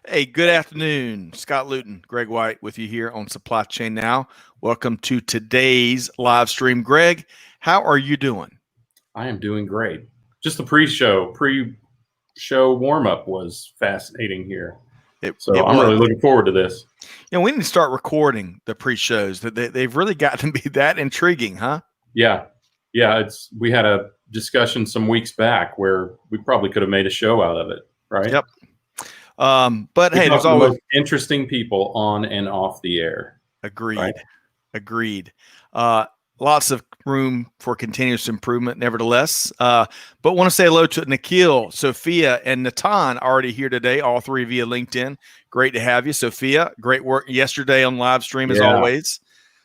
Hey, good afternoon. Scott Luton, Greg White with you here on Supply Chain Now. Welcome to today's live stream. Greg, how are you doing? I am doing great. Just the pre-show warm-up was fascinating here. I'm really looking forward to this. We need to start recording the pre-shows. They've really gotten to be that intriguing, huh? Yeah. We had a discussion some weeks back where we probably could have made a show out of it, right? Yep. But hey, there's always always interesting people on and off the air. Agreed. Right? Agreed. Lots of room for continuous improvement, nevertheless. But want to say hello to Nikhil, Sophia, and Natan already here today, all three via LinkedIn. Great to have you, Sophia. Great work yesterday on live stream, as always.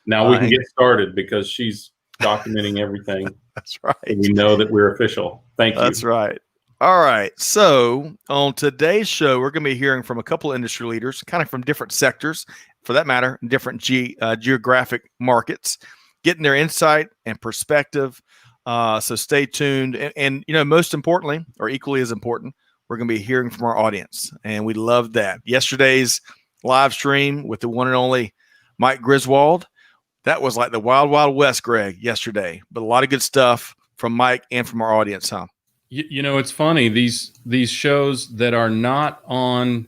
Now we can get started because she's documenting everything. That's right. And we know that we're official. Thank you. That's right. All right. So on today's show, we're going to be hearing from a couple of industry leaders, kind of from different sectors, for that matter, different geographic markets, getting their insight and perspective. So stay tuned. And, most importantly, or equally as important, we're going to be hearing from our audience. And we love that. Yesterday's live stream with the one and only Mike Griswold, that was like the wild, wild west, Greg, yesterday. But a lot of good stuff from Mike and from our audience, huh? It's funny, these shows that are not on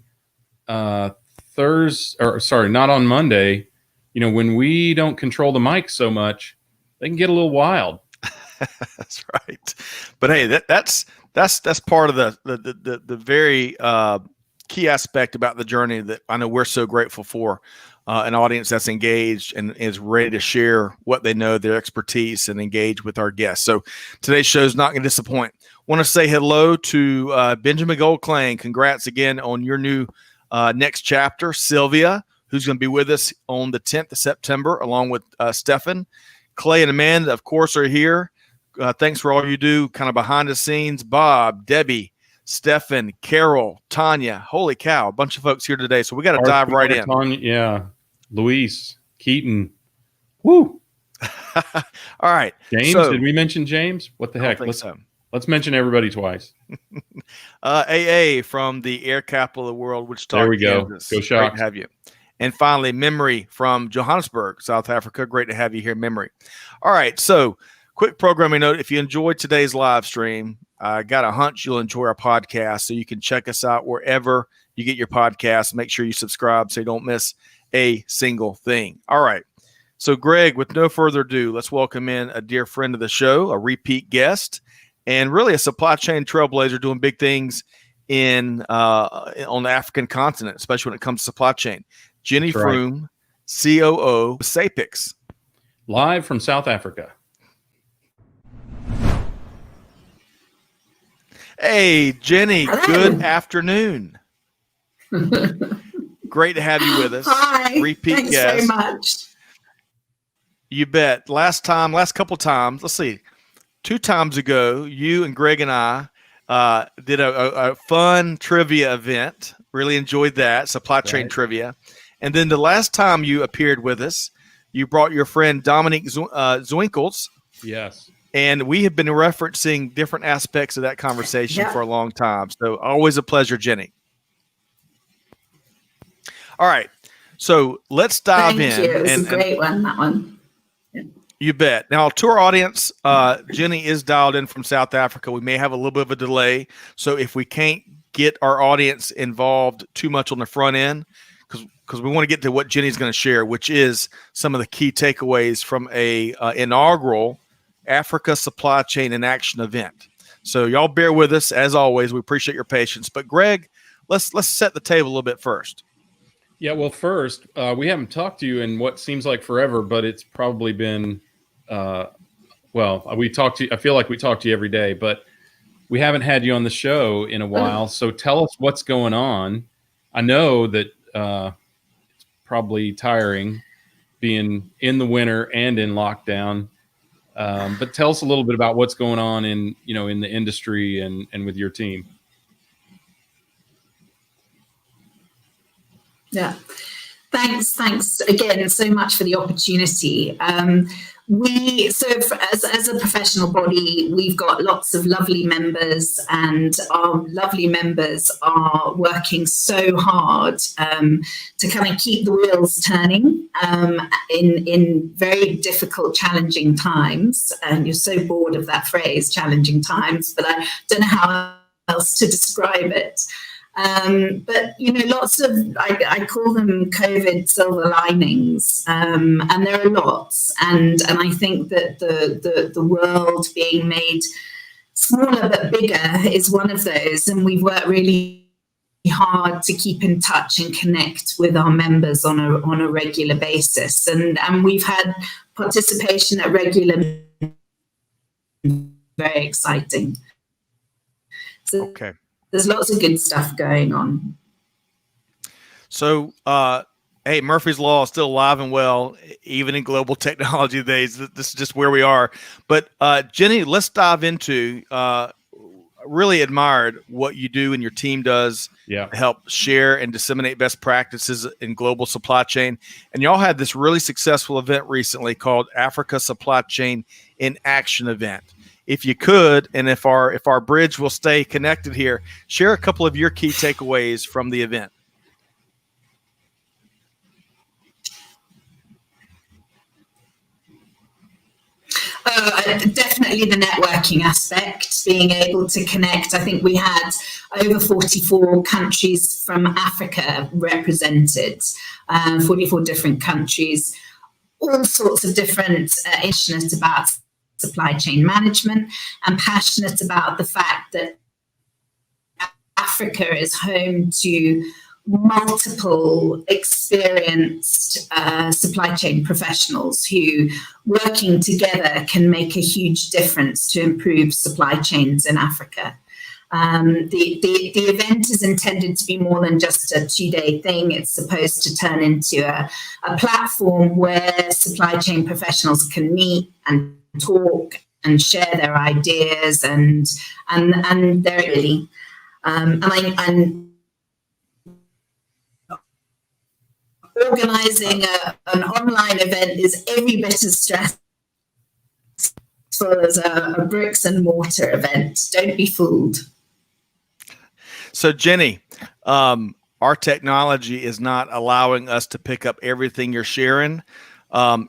not on Monday, when we don't control the mic so much, they can get a little wild. That's right. But hey, that's part of the very key aspect about the journey that I know we're so grateful for. An audience that's engaged and is ready to share what they know, their expertise, and engage with our guests. So today's show is not going to disappoint. Want to say hello to Benjamin Goldklang. Congrats again on your new next chapter. Sylvia, who's going to be with us on the 10th of September, along with Stefan. Clay and Amanda, of course, are here. Thanks for all you do kind of behind the scenes. Bob, Debbie, Stefan, Carol, Tanya. Holy cow, a bunch of folks here today. So we got to dive right in. Tanya, yeah. Luis, Keaton. Woo. All right. James, did we mention James? What the heck? Let's mention everybody twice. AA from the air capital of the world, Wichita, there we Kansas. Go Sharks. Great to have you. And finally, Memory from Johannesburg, South Africa. Great to have you here, Memory. All right. So quick programming note. If you enjoyed today's live stream, I got a hunch you'll enjoy our podcast. So you can check us out wherever you get your podcasts. Make sure you subscribe so you don't miss a single thing. All right. So Greg, with no further ado, let's welcome in a dear friend of the show, a repeat guest, and really a supply chain trailblazer doing big things on the African continent, especially when it comes to supply chain. Jenny Froome, COO, SAPICS. Live from South Africa. Hey, Jenny, good afternoon. Great to have you with us. Hi. Repeat guest. Thanks so much. You bet. Last couple times, let's see, 2 times ago, you and Greg and I did a fun trivia event. Really enjoyed that, supply chain trivia. And then the last time you appeared with us, you brought your friend Dominique Zwinkels. Yes. And we have been referencing different aspects of that conversation for a long time. So always a pleasure, Jenny. All right. So let's dive in. Thank you. It was a great one, that one. Yeah. You bet. Now, to our audience, Jenny is dialed in from South Africa. We may have a little bit of a delay. So if we can't get our audience involved too much on the front end, because we want to get to what Jenny's going to share, which is some of the key takeaways from a inaugural Africa Supply Chain in Action event. So y'all bear with us as always. We appreciate your patience. But Greg, let's set the table a little bit first. Yeah, well, first, we haven't talked to you in what seems like forever, but it's probably been, we talk to you. I feel like we talk to you every day, but we haven't had you on the show in a while. So tell us what's going on. I know that it's probably tiring being in the winter and in lockdown. But tell us a little bit about what's going on in the industry and with your team. Yeah. Thanks again so much for the opportunity. As a professional body, we've got lots of lovely members, and our lovely members are working so hard to kind of keep the wheels turning in very difficult, challenging times. And you're so bored of that phrase, challenging times, but I don't know how else to describe it. But, lots of, I call them COVID silver linings, and there are lots. And I think that the world being made smaller but bigger is one of those. And we've worked really hard to keep in touch and connect with our members on a regular basis. And we've had participation at regular, very exciting. So, Okay. There's lots of good stuff going on. So, hey, Murphy's Law is still alive and well, even in global technology days. This is just where we are. But Jenny, let's dive into. Really admired what you do and your team does to help share and disseminate best practices in global supply chain. And y'all had this really successful event recently called Africa Supply Chain in Action event. If you could, and if our bridge will stay connected here, share a couple of your key takeaways from the event. Definitely the networking aspect, being able to connect. I think we had over 44 countries from Africa represented, 44 different countries, all sorts of different passionate about supply chain management and passionate about the fact that Africa is home to multiple experienced supply chain professionals who, working together, can make a huge difference to improve supply chains in Africa. The event is intended to be more than just a 2-day thing. It's supposed to turn into a platform where supply chain professionals can meet and talk and share their ideas and their ability. And organizing an online event is every bit as stressful as a bricks and mortar event. Don't be fooled. So, Jenny, our technology is not allowing us to pick up everything you're sharing.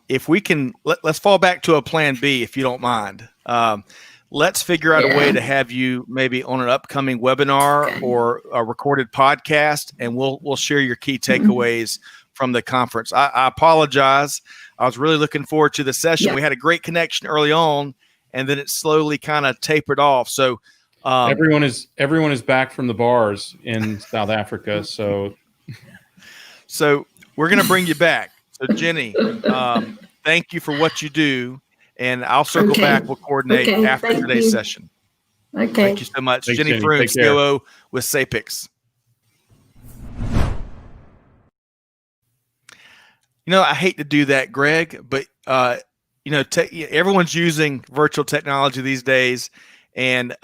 If we can, let's fall back to a plan B, if you don't mind. Let's figure out a way to have you maybe on an upcoming webinar or a recorded podcast, and we'll share your key takeaways from the conference. I apologize. I was really looking forward to the session. We had a great connection early on, and then it slowly kind of tapered off. So everyone is back from the bars in South Africa. So we're going to bring you back. So Jenny, thank you for what you do, and I'll circle back. We'll coordinate after today's session. Okay. Thank you so much. Thanks, Jenny Froome, COO with SAPICS. I hate to do that, Greg, but everyone's using virtual technology these days, and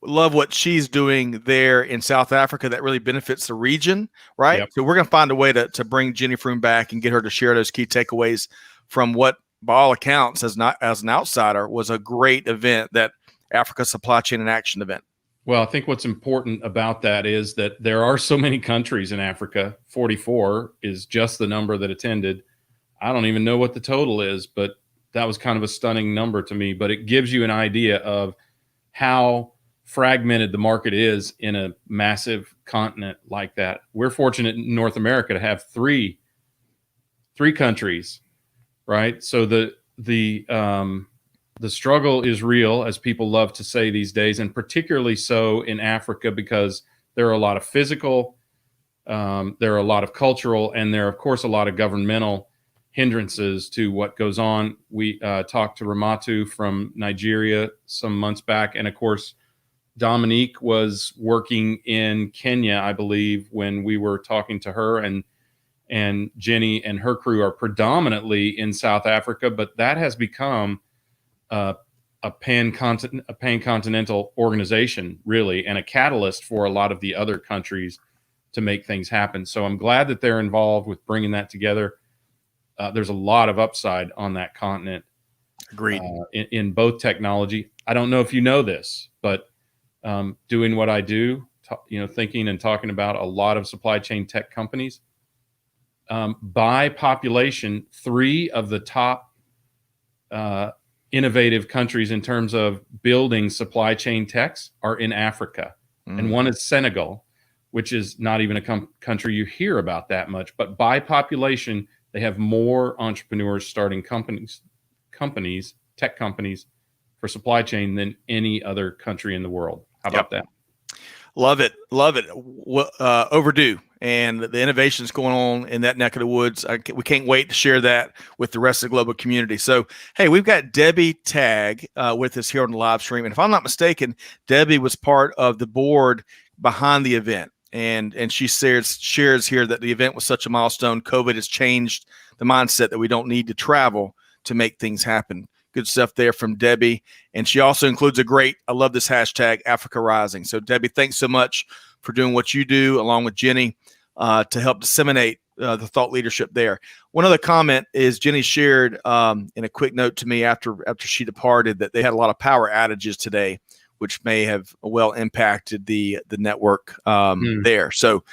love what she's doing there in South Africa. That really benefits the region, right? Yep. So we're going to find a way to bring Jenny Froome back and get her to share those key takeaways from what, by all accounts, as an outsider, was a great event, that Africa Supply Chain in Action event. Well, I think what's important about that is that there are so many countries in Africa. 44 is just the number that attended. I don't even know what the total is, but that was kind of a stunning number to me. But it gives you an idea of how fragmented the market is in a massive continent like that. We're fortunate in North America to have three countries, right? So the struggle is real, as people love to say these days, and particularly so in Africa, because there are a lot of physical, there are a lot of cultural, and there are, of course, a lot of governmental hindrances to what goes on. We talked to Ramatu from Nigeria some months back, and of course, Dominique was working in Kenya, I believe, when we were talking to her, and Jenny and her crew are predominantly in South Africa, but that has become a pan-continental organization, really, and a catalyst for a lot of the other countries to make things happen. So I'm glad that they're involved with bringing that together. there's a lot of upside on that continent. Agreed. In both technology. I don't know if you know this, but doing what I do, thinking and talking about a lot of supply chain tech companies, by population, 3 of the top innovative countries in terms of building supply chain techs are in Africa. And one is Senegal, which is not even a country you hear about that much. But by population, they have more entrepreneurs starting tech companies for supply chain than any other country in the world. How about that? Love it. Overdue. And the innovations going on in that neck of the woods. We can't wait to share that with the rest of the global community. So, hey, we've got Debbie Tagg with us here on the live stream. And if I'm not mistaken, Debbie was part of the board behind the event. And she shares here that the event was such a milestone. COVID has changed the mindset that we don't need to travel to make things happen. Good stuff there from Debbie. And she also includes I love this hashtag, Africa Rising. So Debbie, thanks so much for doing what you do along with Jenny to help disseminate the thought leadership there. One other comment is Jenny shared in a quick note to me after she departed that they had a lot of power outages today, which may have well impacted the network there. So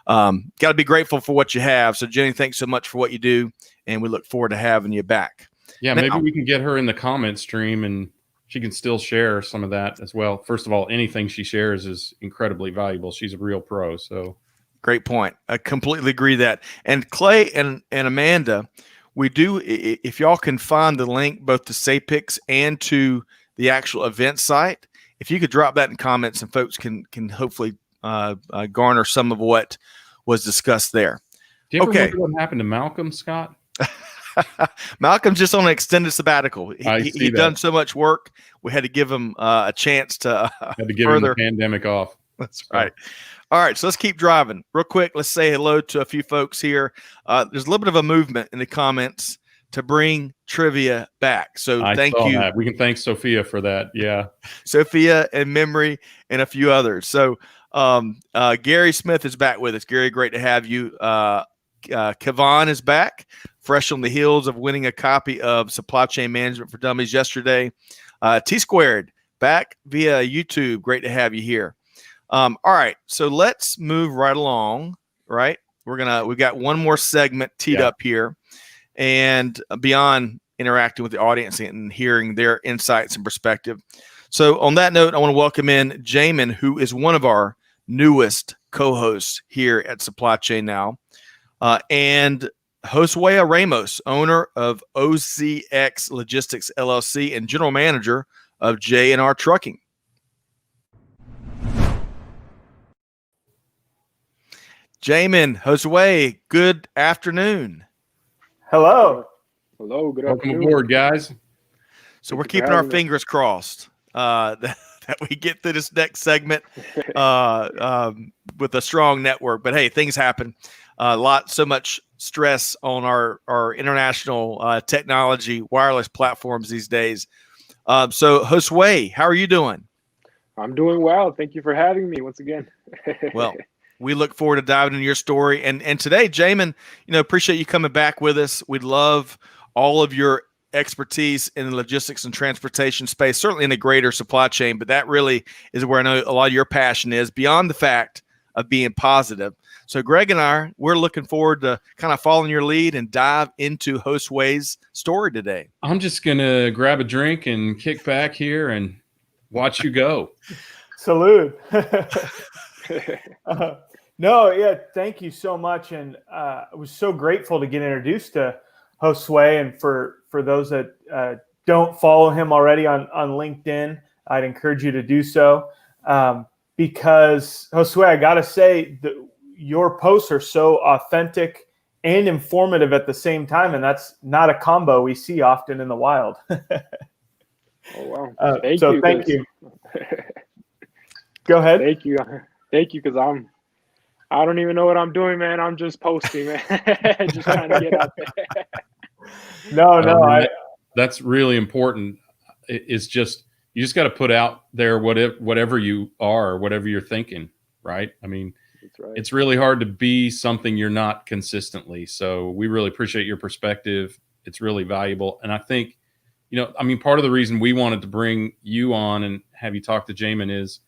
got to be grateful for what you have. So Jenny, thanks so much for what you do. And we look forward to having you back. Yeah, maybe we can get her in the comment stream and she can still share some of that as well. First of all, anything she shares is incredibly valuable. She's a real pro. So great point. I completely agree that. And Clay and Amanda, we do, if y'all can find the link both to SAPICS and to the actual event site, if you could drop that in comments and folks can hopefully garner some of what was discussed there. Do you ever wonder what happened to Malcolm, Scott? Malcolm's just on an extended sabbatical. He'd done so much work. We had to give him a chance to give him the pandemic off. That's right. All right, so let's keep driving. Real quick, let's say hello to a few folks here. There's a little bit of a movement in the comments to bring trivia back. So thank you. We can thank Sophia for that. Yeah. Sophia and Memory and a few others. So Gary Smith is back with us. Gary, great to have you. Kevon is back, fresh on the heels of winning a copy of Supply Chain Management for Dummies yesterday. T Squared back via YouTube. Great to have you here. All right, so let's move right along. Right, we've got one more segment teed up here, and beyond interacting with the audience and hearing their insights and perspective. So on that note, I want to welcome in Jamin, who is one of our newest co-hosts here at Supply Chain Now. And Josue Ramos, owner of OzX Logistics LLC and general manager of J&R Trucking. Jamin, Josue, good afternoon. Hello. Hello. Good Welcome afternoon. aboard, guys. So we're keeping our fingers crossed that we get through this next segment with a strong network. But hey, things happen. So much stress on our international technology wireless platforms these days. So Josue, how are you doing? I'm doing well. Thank you for having me once again. Well, we look forward to diving into your story. And today, Jamin, appreciate you coming back with us. We'd love all of your expertise in the logistics and transportation space, certainly in the greater supply chain, but that really is where I know a lot of your passion is, beyond the fact of being positive. So Greg and we're looking forward to kind of following your lead and dive into Josue's story today. I'm just going to grab a drink and kick back here and watch you go. Salute. Thank you so much. And I was so grateful to get introduced to Josue. And for those that don't follow him already on LinkedIn, I'd encourage you to do so. Because Josue, I got to say that your posts are so authentic and informative at the same time. And that's not a combo we see often in the wild. Oh, wow. Thank you. Go ahead. Thank you. Because I don't even know what I'm doing, man. I'm just posting, man. Just trying to get out there. No. That's really important. It's just, you just got to put out there whatever you are, whatever you're thinking, right? I mean, That's right. it's really hard to be something you're not consistently. So we really appreciate your perspective. It's really valuable. And I think, I mean, part of the reason we wanted to bring you on and have you talk to Jamin is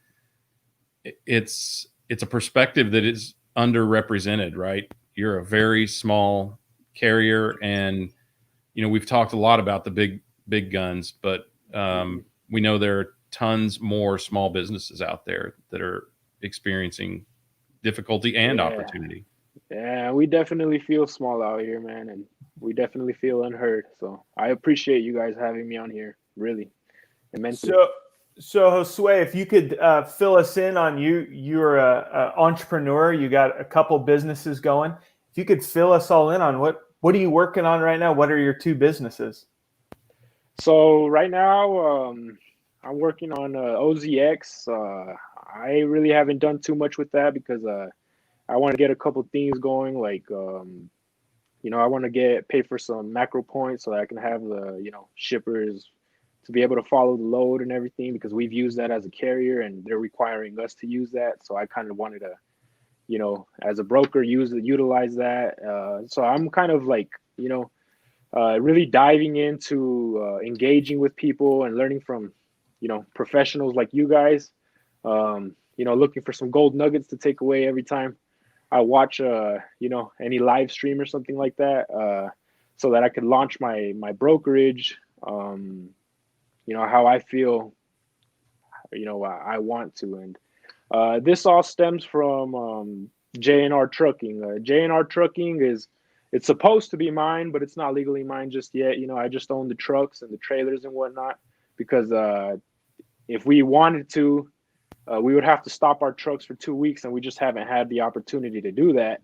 it's a perspective that is underrepresented, right? You're a very small carrier, and we've talked a lot about the big guns, but we know there are tons more small businesses out there that are experiencing difficulty and opportunity. Yeah, we definitely feel small out here, man, and we definitely feel unheard. So I appreciate you guys having me on here, really immensely. So Josue, if you could fill us in on you're a entrepreneur. You got a couple businesses going. If you could fill us all in on what are you working on right now? What are your two businesses? So right now, I'm working on OzX. I really haven't done too much with that because I want to get a couple things going, like I want to pay for some macro points so that I can have the shippers to be able to follow the load and everything, because we've used that as a carrier and they're requiring us to use that. So I kind of wanted to, as a broker, utilize that. So I'm kind of like, really diving into engaging with people and learning from, professionals like you guys, looking for some gold nuggets to take away every time I watch, any live stream or something like that, so that I could launch my brokerage, how I feel, I want to. And this all stems from J&R Trucking. J&R Trucking it's supposed to be mine, but it's not legally mine just yet. I just own the trucks and the trailers and whatnot, because if we wanted to, we would have to stop our trucks for 2 weeks, and we just haven't had the opportunity to do that.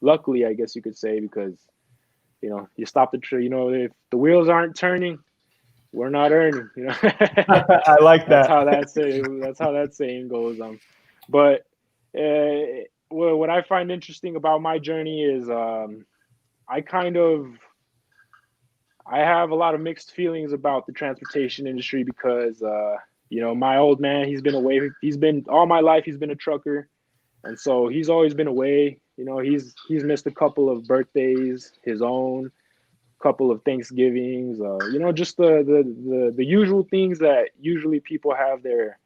Luckily, I guess you could say, because you stop the if the wheels aren't turning, we're not earning. I like that. That's how that saying goes. But what I find interesting about my journey is I have a lot of mixed feelings about the transportation industry, because my old man, he's been away. All my life, he's been a trucker, and so he's always been away. He's missed a couple of birthdays, his own, couple of Thanksgivings, just the usual things that usually people have their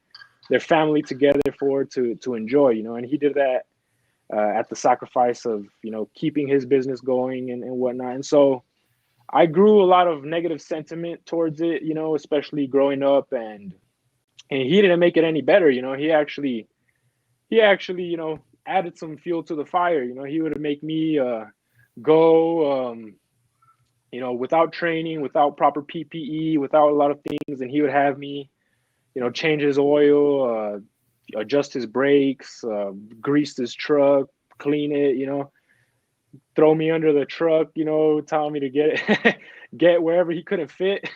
family together for to enjoy, and he did that at the sacrifice of keeping his business going and whatnot. And so I grew a lot of negative sentiment towards it, especially growing up, and he didn't make it any better. He actually added some fuel to the fire. He would make me go without training, without proper PPE, without a lot of things, and he would have me change his oil, adjust his brakes, grease his truck, clean it, throw me under the truck, telling me to get wherever he couldn't fit.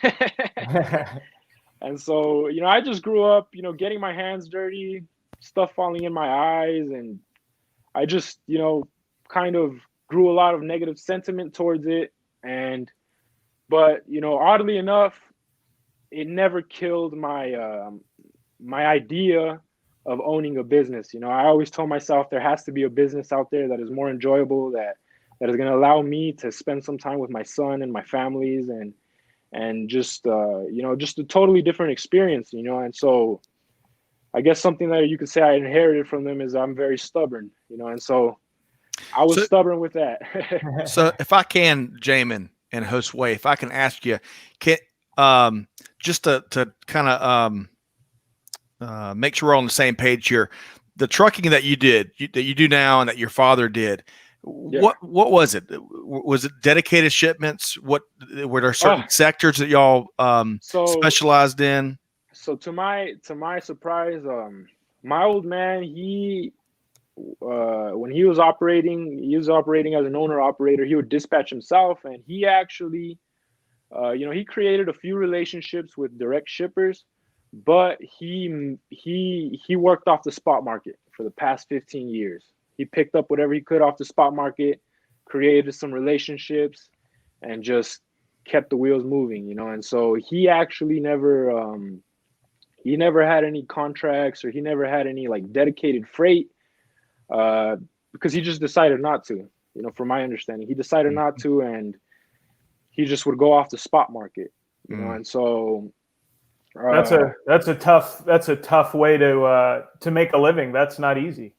And so, I just grew up, getting my hands dirty, stuff falling in my eyes, and I just, kind of grew a lot of negative sentiment towards it. But oddly enough, it never killed my my idea of owning a business. I always told myself there has to be a business out there that is more enjoyable, that is going to allow me to spend some time with my son and my families, and just just a totally different experience. And so I guess something that you could say I inherited from them is I'm very stubborn. And so I was stubborn with that. So if I can, Jamin and Josue, if I can ask you, just to kind of make sure we're on the same page here, the trucking that you did, that you do now, and that your father did, Yeah. what was it? Was it dedicated shipments? What were there certain sectors that y'all specialized in? So to my surprise, my old man, when he was operating as an owner operator, he would dispatch himself, and he actually he created a few relationships with direct shippers, but he worked off the spot market for the past 15 years. He picked up whatever he could off the spot market, created some relationships, and just kept the wheels moving, and so he actually never had any contracts, or he never had any like dedicated freight. because he just decided not to. You know, from my understanding, he decided not to, and he just would go off the spot market. You know, and so that's a tough way to make a living. That's not easy.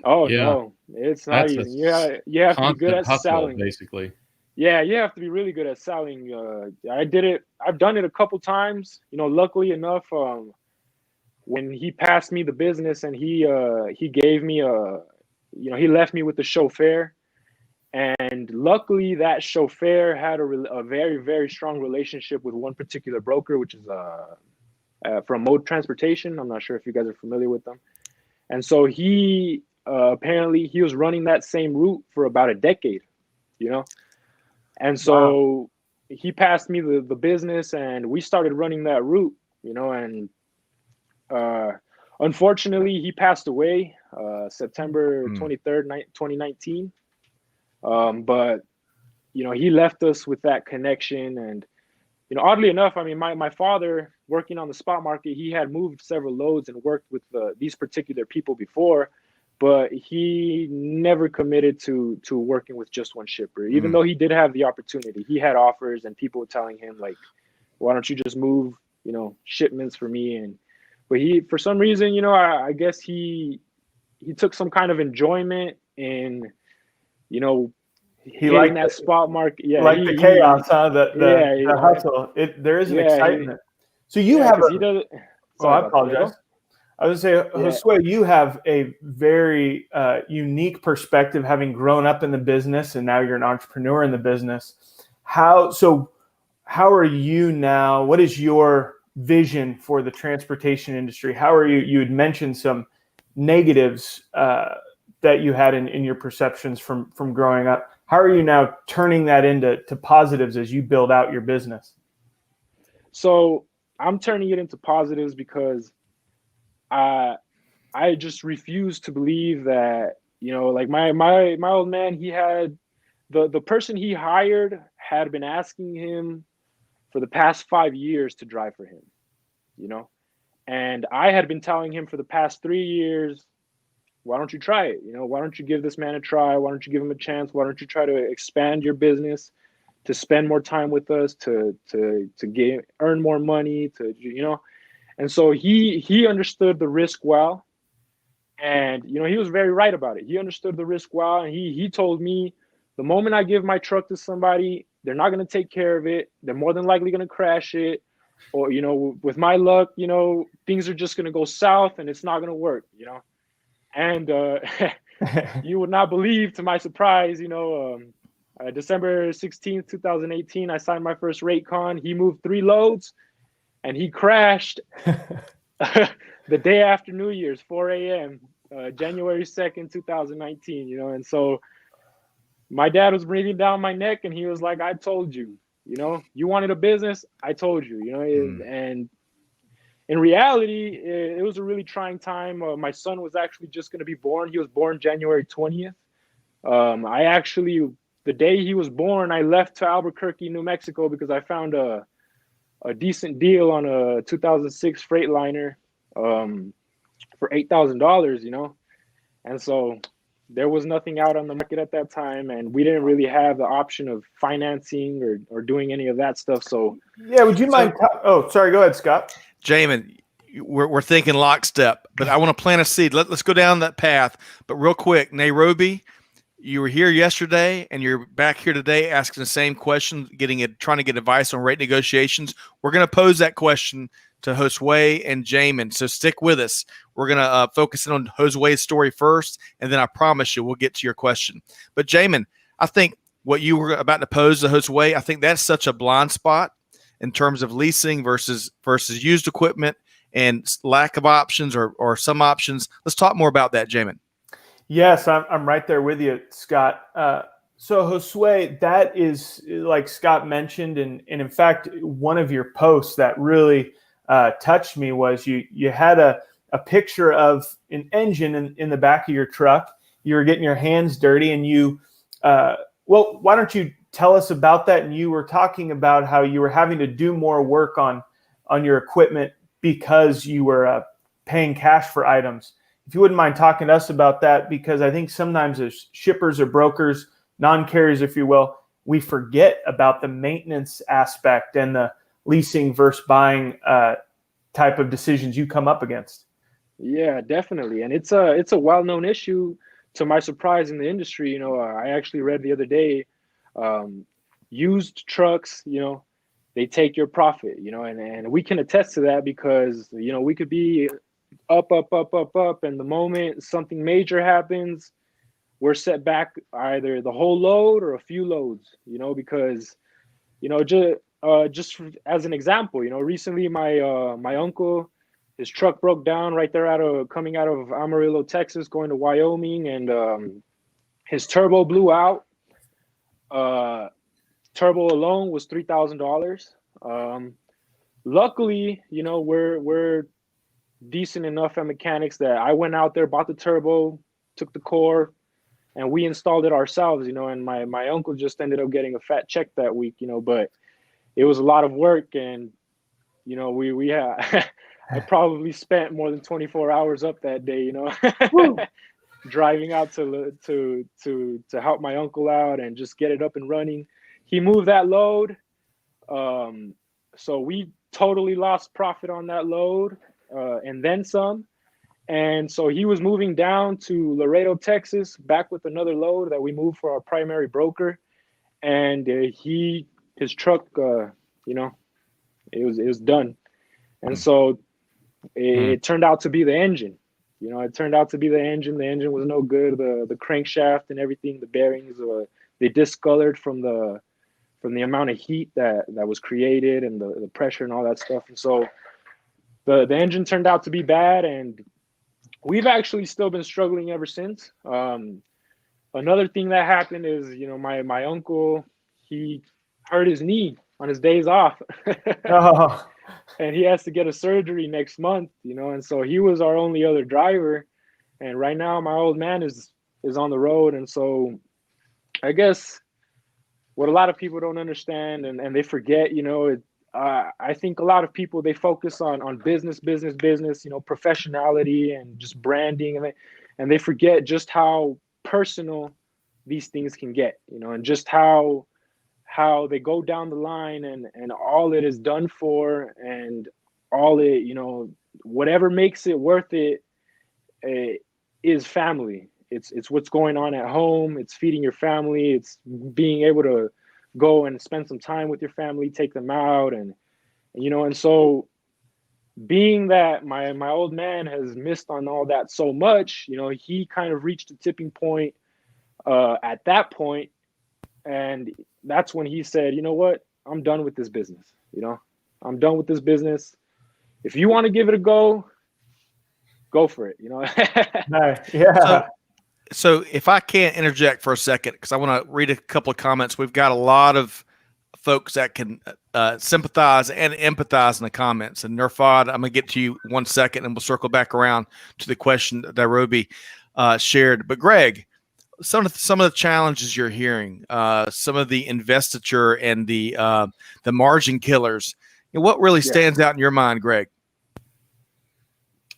Oh Yeah. no, it's not easy. You have to be good at selling, basically. Yeah, you have to be really good at selling. I've done it a couple times. You know, luckily enough, when he passed me the business and he gave me he left me with the chauffeur. And luckily, that chauffeur had a very, very strong relationship with one particular broker, which is from Mode Transportation. I'm not sure if you guys are familiar with them. And so he apparently he was running that same route for about a decade, you know. And so he passed me the business, and we started running that route, you know. And unfortunately, he passed away September 23rd, 2019. But you know, he left us with that connection. And you know, oddly enough, I mean, my father, working on the spot market, he had moved several loads and worked with these particular people before, but he never committed to working with just one shipper. Even though he did have the opportunity, he had offers and people were telling him like, why don't you just move, you know, shipments for me? But he, for some reason, you know, I guess he took some kind of enjoyment in, you know, he liked that spot market. Yeah, like the chaos, huh? The hustle. There is an excitement. So you have I apologize. I was going to say, Josue, you have a very unique perspective, having grown up in the business and now you're an entrepreneur in the business. How are you now? What is your vision for the transportation industry? How are you? You had mentioned some negatives that you had in your perceptions from growing up. How are you now turning that into positives as you build out your business? So I'm turning it into positives because I just refuse to believe that, you know, like my old man, he had the person he hired had been asking him for the past 5 years to drive for him, you know, and I had been telling him for the past 3 years, why don't you try it? You know, why don't you give this man a try? Why don't you give him a chance? Why don't you try to expand your business, to spend more time with us, to earn more money, to, you know? And so he understood the risk well. And, you know, he was very right about it. He understood the risk well. And he told me, the moment I give my truck to somebody, they're not going to take care of it. They're more than likely going to crash it. Or, you know, with my luck, you know, things are just going to go south and it's not going to work, you know? And you would not believe, to my surprise, you know, December 16th, 2018, I signed my first rate con. He moved 3 loads and he crashed the day after New Year's, 4 a.m., January 2nd, 2019, you know. And so my dad was breathing down my neck and he was like, I told you, you know, you wanted a business. I told you, you know, and in reality, it was a really trying time. My son was actually just going to be born. He was born January 20th. I actually, the day he was born, I left to Albuquerque, New Mexico, because I found a decent deal on a 2006 Freightliner for $8,000, you know. And so there was nothing out on the market at that time, and we didn't really have the option of financing or doing any of that stuff. So yeah, would you mind? Oh, sorry. Go ahead, Scott. Jamin, we're thinking lockstep, but I want to plant a seed. Let's go down that path. But real quick, Nairobi, you were here yesterday and you're back here today asking the same question, trying to get advice on rate negotiations. We're going to pose that question to Josue and Jamin. So stick with us. We're going to focus in on Josue's story first, and then I promise you we'll get to your question. But Jamin, I think what you were about to pose to Josue, I think that's such a blind spot in terms of leasing versus used equipment and lack of options or some options. Let's talk more about that, Jamin. Yes, I'm right there with you, Scott. So Josue, that is, like Scott mentioned, and in fact, one of your posts that really touched me was you had a picture of an engine in the back of your truck. You were getting your hands dirty, and well, why don't you tell us about that? And you were talking about how you were having to do more work on your equipment because you were paying cash for items. if you wouldn't mind talking to us about that, because I think sometimes as shippers or brokers, non-carriers, if you will, we forget about the maintenance aspect and the leasing versus buying type of decisions you come up against. Yeah, definitely. And it's a well-known issue, to my surprise, in the industry. You know, I actually read the other day, used trucks, you know, they take your profit, you know, and we can attest to that because, you know, we could be up, and the moment something major happens, we're set back either the whole load or a few loads, you know, because, you know, just as an example, you know, recently my uncle, his truck broke down right there coming out of Amarillo, Texas, going to Wyoming, and his turbo blew out. Turbo alone was $3,000. Luckily, you know, we're decent enough at mechanics that I went out there, bought the turbo, took the core, and we installed it ourselves, you know, and my uncle just ended up getting a fat check that week, you know, but it was a lot of work, and, you know, we had, I probably spent more than 24 hours up that day, you know, driving out to help my uncle out and just get it up and running. He moved that load. So we totally lost profit on that load, and then some. And so he was moving down to Laredo, Texas, back with another load that we moved for our primary broker. And his truck, you know, it was done. And so it turned out to be the engine. You know, it turned out to be the engine. The engine was no good. The crankshaft and everything, the bearings, they discolored from the amount of heat that was created and the pressure and all that stuff. And so the engine turned out to be bad, and we've actually still been struggling ever since. Another thing that happened is, you know, my uncle, he hurt his knee on his days off. Oh. And he has to get a surgery next month, you know, and so he was our only other driver. And right now my old man is on the road. And so I guess what a lot of people don't understand and they forget, you know, I think a lot of people, they focus on business, you know, professionality and just branding, and they forget just how personal these things can get, you know, and just how they go down the line and all it is done for, and all it, you know, whatever makes it worth it, is family. It's what's going on at home. It's feeding your family. It's being able to go and spend some time with your family, take them out, and you know, and so being that my old man has missed on all that so much, you know, he kind of reached a tipping point at that point, and that's when he said, you know what, I'm done with this business. You know, I'm done with this business. If you want to give it a go for it, you know. Nice. Yeah. So if I can't interject for a second, because I want to read a couple of comments. We've got a lot of folks that can sympathize and empathize in the comments. And Nirfad, I'm going to get to you 1 second, and we'll circle back around to the question that Nairobi shared. But Greg, some of the challenges you're hearing, some of the investiture and the margin killers, you know, what really stands out in your mind, Greg?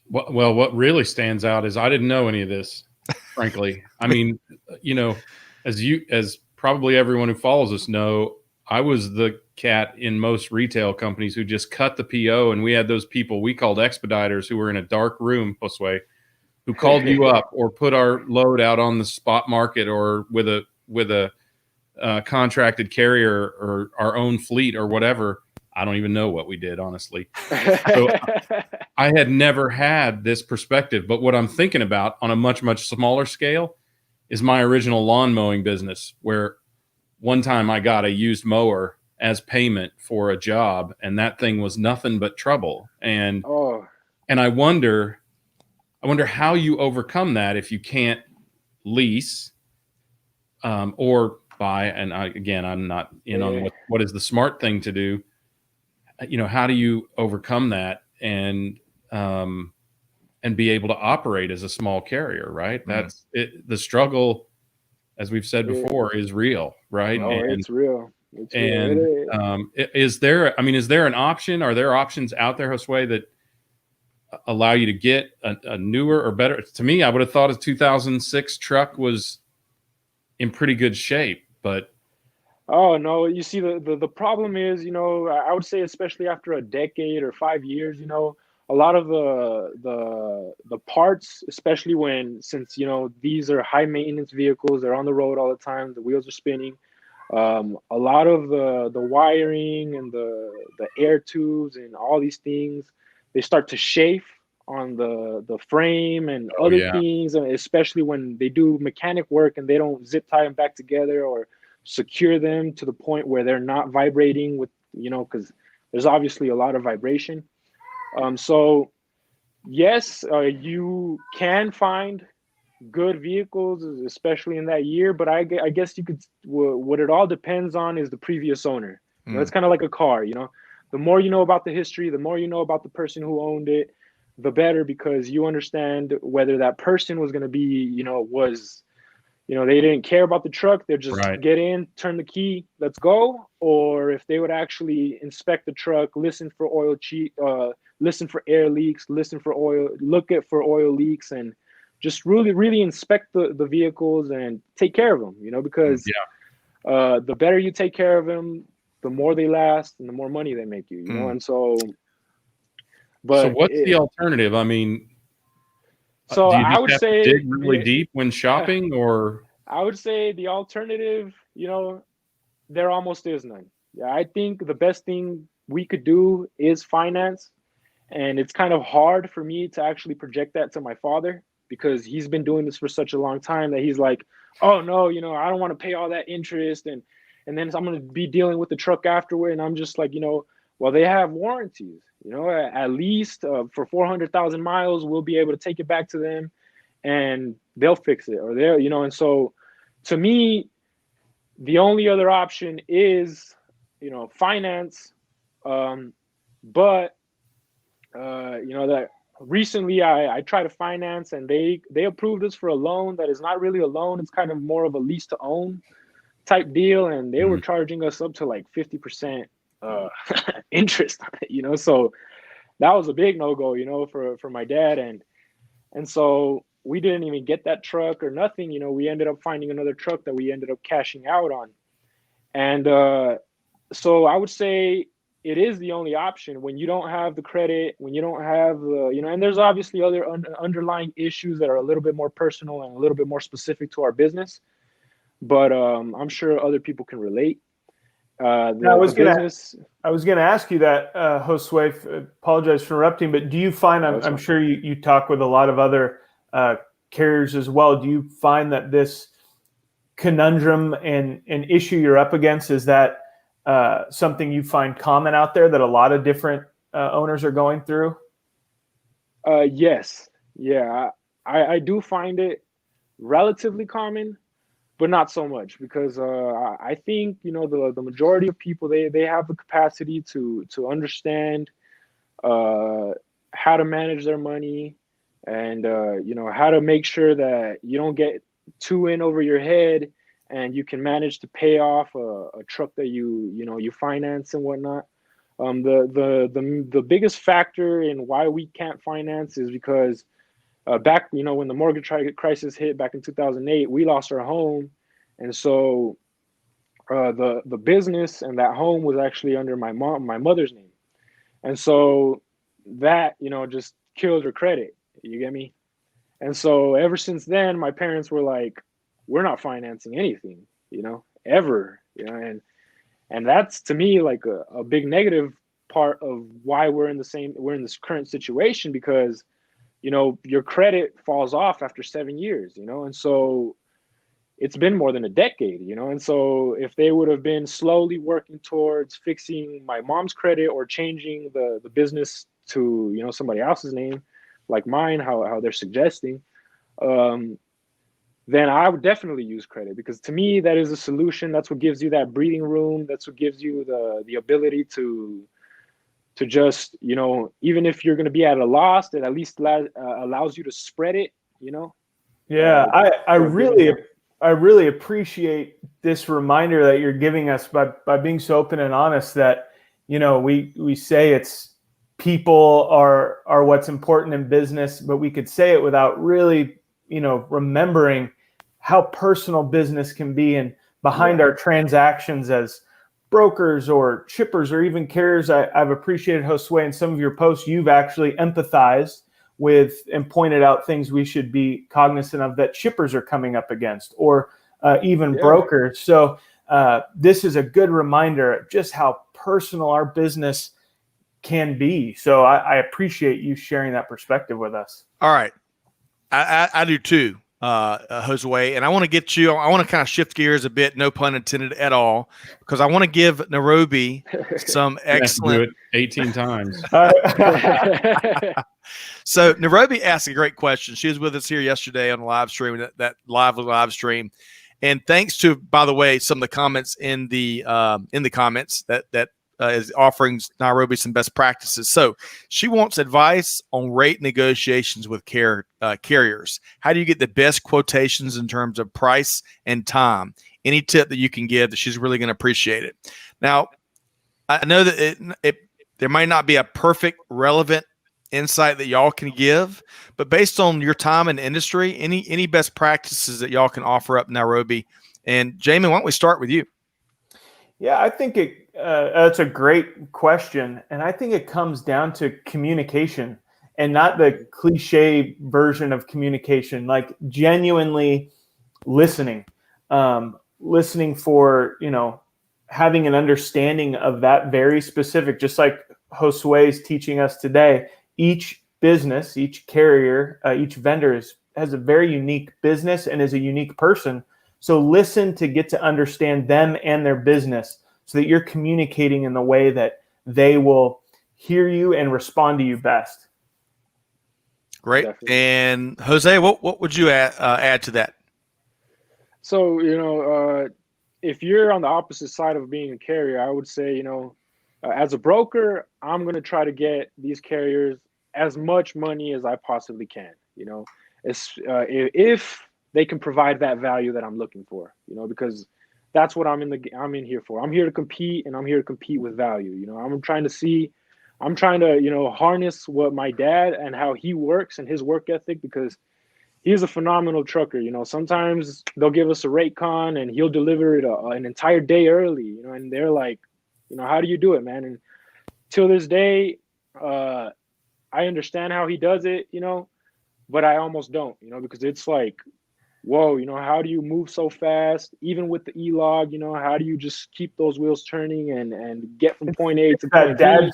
Well, what really stands out is I didn't know any of this, frankly. I mean, you know, as probably everyone who follows us know, I was the cat in most retail companies who just cut the PO, and we had those people we called expediters who were in a dark room, Josue, who called you up or put our load out on the spot market or with a contracted carrier or our own fleet or whatever. I don't even know what we did, honestly. So I had never had this perspective, but what I'm thinking about on a much, much smaller scale is my original lawn mowing business, where one time I got a used mower as payment for a job, and that thing was nothing but trouble. And I wonder how you overcome that if you can't lease or buy. And I'm not in on what is the smart thing to do. You know, how do you overcome that and be able to operate as a small carrier, right? That's it. The struggle, as we've said before, is real, right? Oh, it's real. Is there an option? Are there options out there, Josue, that allow you to get a newer or better. To me, I would have thought a 2006 truck was in pretty good shape, but oh no, you see the problem is, you know, I would say especially after a decade or 5 years, you know, a lot of the parts, especially since you know these are high maintenance vehicles, they're on the road all the time, the wheels are spinning. A lot of the wiring and the air tubes and all these things, they start to chafe on the frame and other things, and especially when they do mechanic work and they don't zip tie them back together or secure them to the point where they're not vibrating with, you know, because there's obviously a lot of vibration. So yes, you can find good vehicles, especially in that year, but I guess you could, what it all depends on is the previous owner. You know, it's kind of like a car, you know, the more you know about the history, the more you know about the person who owned it, the better, because you understand whether that person was going to be, you know, they didn't care about the truck, they're just get in, turn the key, let's go, or if they would actually inspect the truck, listen for oil listen for air leaks, listen for oil, look for oil leaks, and just really inspect the vehicles and take care of them, you know, because the better you take care of them, the more they last and the more money they make you, you know. And so, but so what's the alternative? I mean, so do you I would have say to dig really deep when shopping, or I would say the alternative, you know, there almost is none. Yeah, I think the best thing we could do is finance. And it's kind of hard for me to actually project that to my father, because he's been doing this for such a long time that he's like, oh no, you know, I don't want to pay all that interest, and then I'm going to be dealing with the truck afterward. And I'm just like, you know, well, they have warranties, you know, at least for 400,000 miles, we'll be able to take it back to them and they'll fix it, or they'll, you know. And so to me, the only other option is, you know, finance. But you know, that recently I tried to finance, and they approved us for a loan that is not really a loan. It's kind of more of a lease to own type deal. And they were charging us up to like 50% interest on it, you know? So that was a big no-go, you know, for my dad. And so we didn't even get that truck or nothing, you know. We ended up finding another truck that we ended up cashing out on. And so I would say it is the only option when you don't have the credit, when you don't have the, you know, and there's obviously other underlying issues that are a little bit more personal and a little bit more specific to our business. But I'm sure other people can relate. I was going to ask you that, Josue, apologize for interrupting, but do you find, I'm sure you talk with a lot of other carriers as well. Do you find that this conundrum and issue you're up against, is that something you find common out there that a lot of different owners are going through? Yes. Yeah, I do find it relatively common, but not so much, because I think, you know, the majority of people, they have the capacity to understand how to manage their money, and you know, how to make sure that you don't get too in over your head, and you can manage to pay off a truck that you finance and whatnot. The biggest factor in why we can't finance is because back, you know, when the mortgage crisis hit back in 2008, we lost our home, and so the business and that home was actually under my mother's name, and so that, you know, just killed her credit. You get me? And so ever since then, my parents were like, we're not financing anything, you know, ever, you know. And that's, to me, like a big negative part of why we're in this current situation, because, you know, your credit falls off after 7 years, you know. And so it's been more than a decade, you know. And so if they would have been slowly working towards fixing my mom's credit or changing the business to, you know, somebody else's name, like mine, how they're suggesting, then I would definitely use credit, because to me, that is a solution. That's what gives you that breathing room. That's what gives you the ability to just, you know, even if you're going to be at a loss, it at least allows you to spread it, you know? Yeah, I really appreciate this reminder that you're giving us by being so open and honest that, you know, we say it's people are what's important in business, but we could say it without really, remembering how personal business can be, and behind our transactions as brokers or shippers or even carriers. I've appreciated, Josue, in some of your posts, you've actually empathized with and pointed out things we should be cognizant of that shippers are coming up against, or even brokers. So this is a good reminder of just how personal our business can be. So I appreciate you sharing that perspective with us. All right. I do too, Josue. And I want to kind of shift gears a bit, no pun intended at all, because I want to give Nairobi some excellent. Do it 18 times. So Nairobi asked a great question. She was with us here yesterday on the live stream, that live stream. And thanks to, by the way, some of the comments in the comments that is offering Nairobi some best practices. So she wants advice on rate negotiations with carriers. How do you get the best quotations in terms of price and time? Any tip that you can give that she's really going to appreciate it. Now, I know that there might not be a perfect, relevant insight that y'all can give, but based on your time in the industry, any best practices that y'all can offer up Nairobi? And Jamin, why don't we start with you? Yeah, I think that's a great question. And I think it comes down to communication, and not the cliche version of communication, like genuinely listening, listening for, having an understanding of that very specific, just like Josue is teaching us today. Each business, each carrier, each vendor has a very unique business and is a unique person. So listen to get to understand them and their business, so that you're communicating in the way that they will hear you and respond to you best. Great. Definitely. And Jose, what would you add to that? So, if you're on the opposite side of being a carrier, I would say, as a broker, I'm going to try to get these carriers as much money as I possibly can, if they can provide that value that I'm looking for, because that's what I'm in here for. I'm here to compete, and I'm here to compete with value. I'm trying to harness what my dad and how he works and his work ethic, because he's a phenomenal trucker. Sometimes they'll give us a rate con and he'll deliver it an entire day early, and they're like, how do you do it, man? And till this day, I understand how he does it, but I almost don't, because it's like, whoa, how do you move so fast? Even with the E-log, how do you just keep those wheels turning and get from point A to point B? That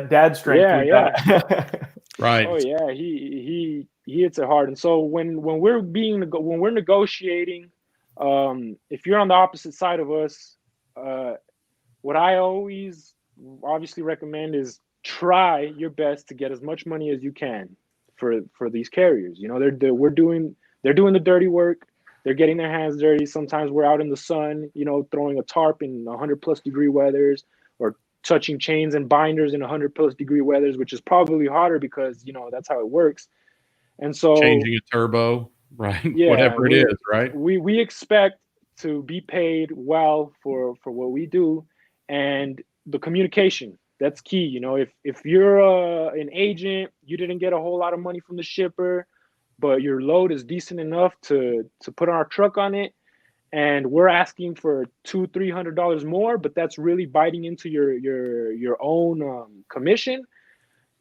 dad strength. Yeah. Right. Oh yeah, he hits it hard. And so when we're negotiating, if you're on the opposite side of us, what I always obviously recommend is try your best to get as much money as you can for these carriers. They're doing the dirty work. They're getting their hands dirty. Sometimes we're out in the sun, throwing a tarp in 100+ degree weathers, or touching chains and binders in 100+ degree weathers, which is probably hotter because, that's how it works. And so changing a turbo, right? Yeah, whatever it is, right? We expect to be paid well for what we do, and the communication, that's key. If you're an agent, you didn't get a whole lot of money from the shipper, but your load is decent enough to put our truck on it, and we're asking for $200-300 more, but that's really biting into your own commission.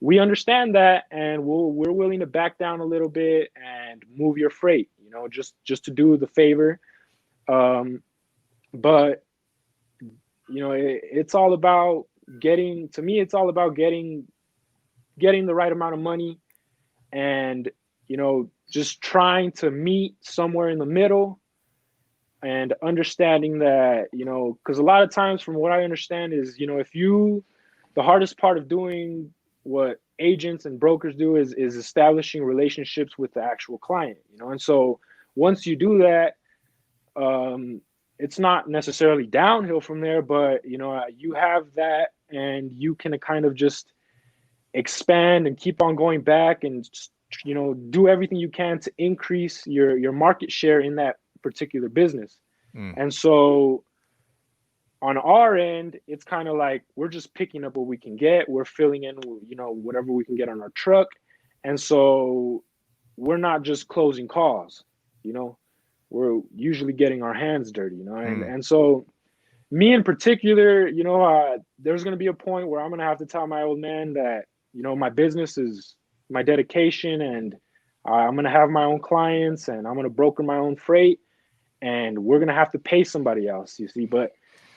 We understand that, and we're willing to back down a little bit and move your freight, just to do the favor. But it's all about getting the right amount of money, and just trying to meet somewhere in the middle, and understanding that, because a lot of times, from what I understand, is, the hardest part of doing what agents and brokers do is establishing relationships with the actual client, and so once you do that, it's not necessarily downhill from there, but you have that, and you can kind of just expand and keep on going back, and do everything you can to increase your market share in that particular business. And so on our end, it's kind of like we're just picking up what we can get. We're filling in, you know, whatever we can get on our truck. And so we're not just closing calls, you know, we're usually getting our hands dirty, you know. And so me in particular, you know, there's going to be a point where I'm going to have to tell my old man that, you know, my business is my dedication, and I'm going to have my own clients, and I'm going to broker my own freight, and we're going to have to pay somebody else, you see. But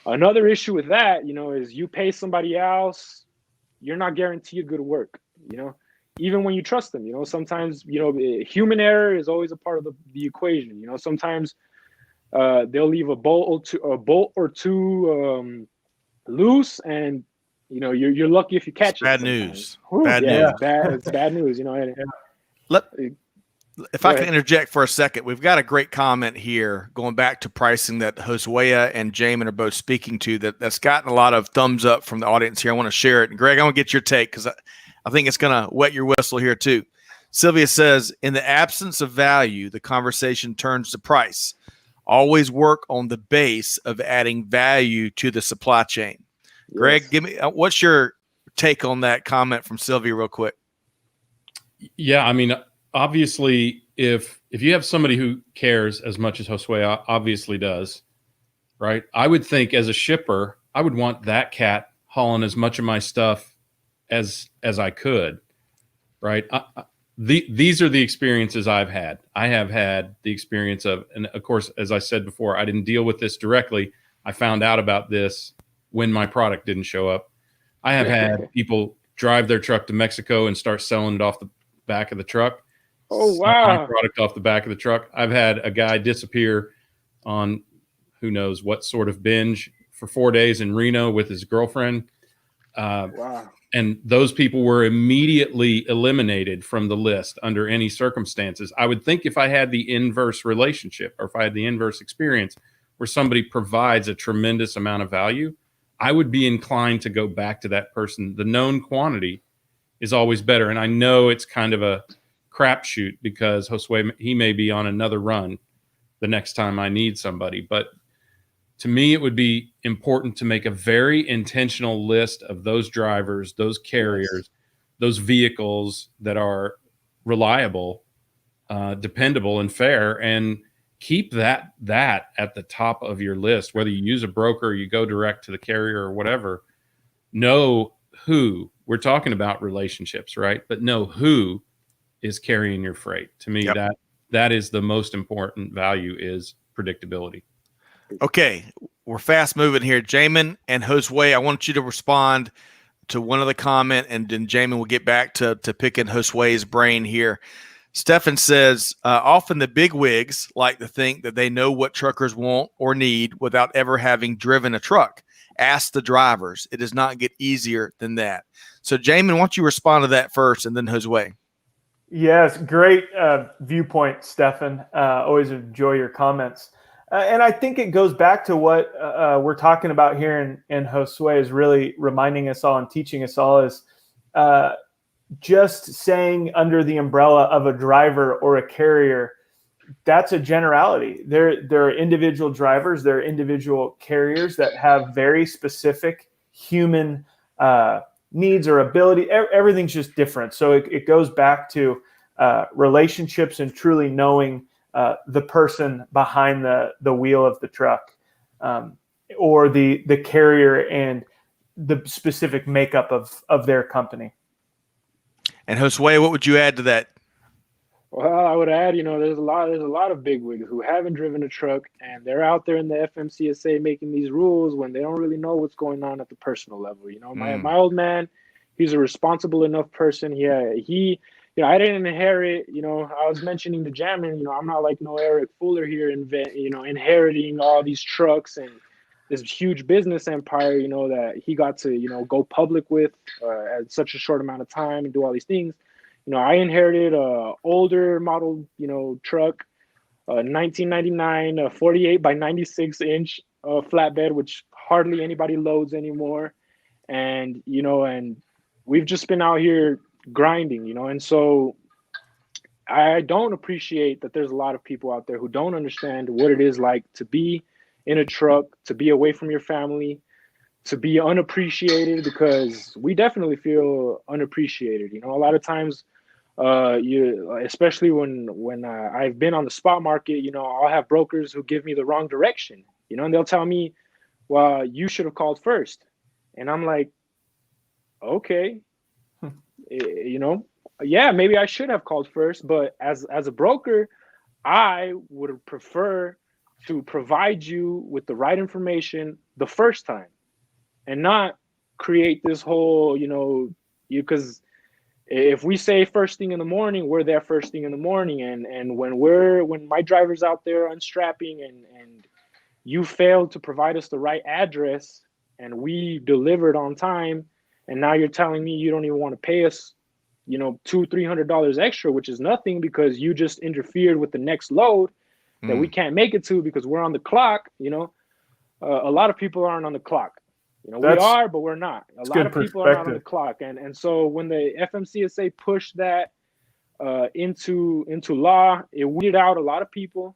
another issue with that, you know, is you pay somebody else, you're not guaranteed good work, you know, even when you trust them. You know, sometimes, you know, human error is always a part of the equation. You know, sometimes they'll leave a bolt or two loose, and you know, you're lucky if you catch it. Bad news. Bad news. It's bad news. You know. If I can interject for a second, we've got a great comment here going back to pricing that Josue and Jamin are both speaking to that's gotten a lot of thumbs up from the audience here. I want to share it. And Greg, I want to get your take because I think it's going to wet your whistle here too. Sylvia says, in the absence of value, the conversation turns to price. Always work on the base of adding value to the supply chain. Yes. Greg, give me what's your take on that comment from Sylvia real quick? Yeah, I mean, obviously, if you have somebody who cares as much as Josue obviously does, right? I would think as a shipper, I would want that cat hauling as much of my stuff as I could, right? These are the experiences I've had. I have had the experience of, and of course, as I said before, I didn't deal with this directly. I found out about this when my product didn't show up. I have had people drive their truck to Mexico and start selling it off the back of the truck. Oh, wow. My product off the back of the truck. I've had a guy disappear on who knows what sort of binge for 4 days in Reno with his girlfriend. Wow. And those people were immediately eliminated from the list under any circumstances. I would think if I had the inverse relationship, or if I had the inverse experience where somebody provides a tremendous amount of value, I would be inclined to go back to that person. The known quantity is always better. And I know it's kind of a crapshoot because Josue, he may be on another run the next time I need somebody. But to me, it would be important to make a very intentional list of those drivers, those carriers, those vehicles that are reliable, dependable, and fair, and keep that at the top of your list. Whether you use a broker, or you go direct to the carrier, or whatever, know who. We're talking about relationships, right? But know who is carrying your freight. To me, that is the most important value, is predictability. Okay, we're fast moving here. Jamin and Josue, I want you to respond to one of the comment, and then Jamin will get back to picking Josue's brain here. Stefan says, often the big wigs like to think that they know what truckers want or need without ever having driven a truck. Ask the drivers. It does not get easier than that. So, Jamin, why don't you respond to that first, and then Josue? Yes, great viewpoint, Stefan. Always enjoy your comments. And I think it goes back to what we're talking about here, and Josue is really reminding us all and teaching us all is just saying under the umbrella of a driver or a carrier, that's a generality. There are individual drivers, there are individual carriers that have very specific human needs or ability. Everything's just different. So it goes back to relationships and truly knowing the person behind the wheel of the truck, or the carrier and the specific makeup of their company. And Josue, what would you add to that? Well, I would add, you know, there's a lot of bigwigs who haven't driven a truck, and they're out there in the FMCSA making these rules when they don't really know what's going on at the personal level. You know, my old man, he's a responsible enough person. Yeah, he. You know, I didn't inherit, you know, I was mentioning to Jamin, you know, I'm not like no Eric Fuller here, inheriting all these trucks and this huge business empire, you know, that he got to, you know, go public with at such a short amount of time and do all these things. You know, I inherited a older model, you know, truck, 1999, 48 by 96 inch flatbed, which hardly anybody loads anymore. And, you know, and we've just been out here grinding, you know, and so I don't appreciate that there's a lot of people out there who don't understand what it is like to be in a truck, to be away from your family, to be unappreciated, because we definitely feel unappreciated. You know, a lot of times, especially when I've been on the spot market, you know, I'll have brokers who give me the wrong direction, you know, and they'll tell me, well, you should have called first. And I'm like, okay, you know, yeah, maybe I should have called first, but as a broker, I would prefer to provide you with the right information the first time, and not create this whole, you know, because if we say first thing in the morning, we're there first thing in the morning, and when my driver's out there unstrapping and you failed to provide us the right address and we delivered on time, and now you're telling me you don't even want to pay us, you know, $200-300 extra, which is nothing because you just interfered with the next load that we can't make it to because we're on the clock. You know, a lot of people aren't on the clock. You know, we are, but we're not. A lot of people are not on the clock, and so when the FMCSA pushed that into law, it weeded out a lot of people,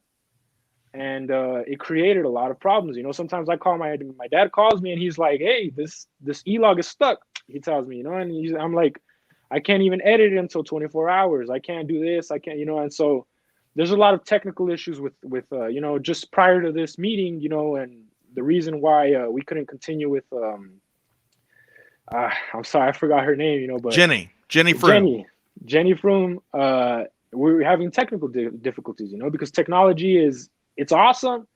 and it created a lot of problems. You know, sometimes I call my dad calls me and he's like, "Hey, this e-log is stuck." He tells me, you know, and I'm like, I can't even edit it until 24 hours. I can't do this. I can't, you know, and so there's a lot of technical issues with you know, just prior to this meeting, you know, and the reason why we couldn't continue with I'm sorry, I forgot her name, you know, but Jenny Froome. Jenny Froome. We're having technical difficulties, you know, because technology it's awesome,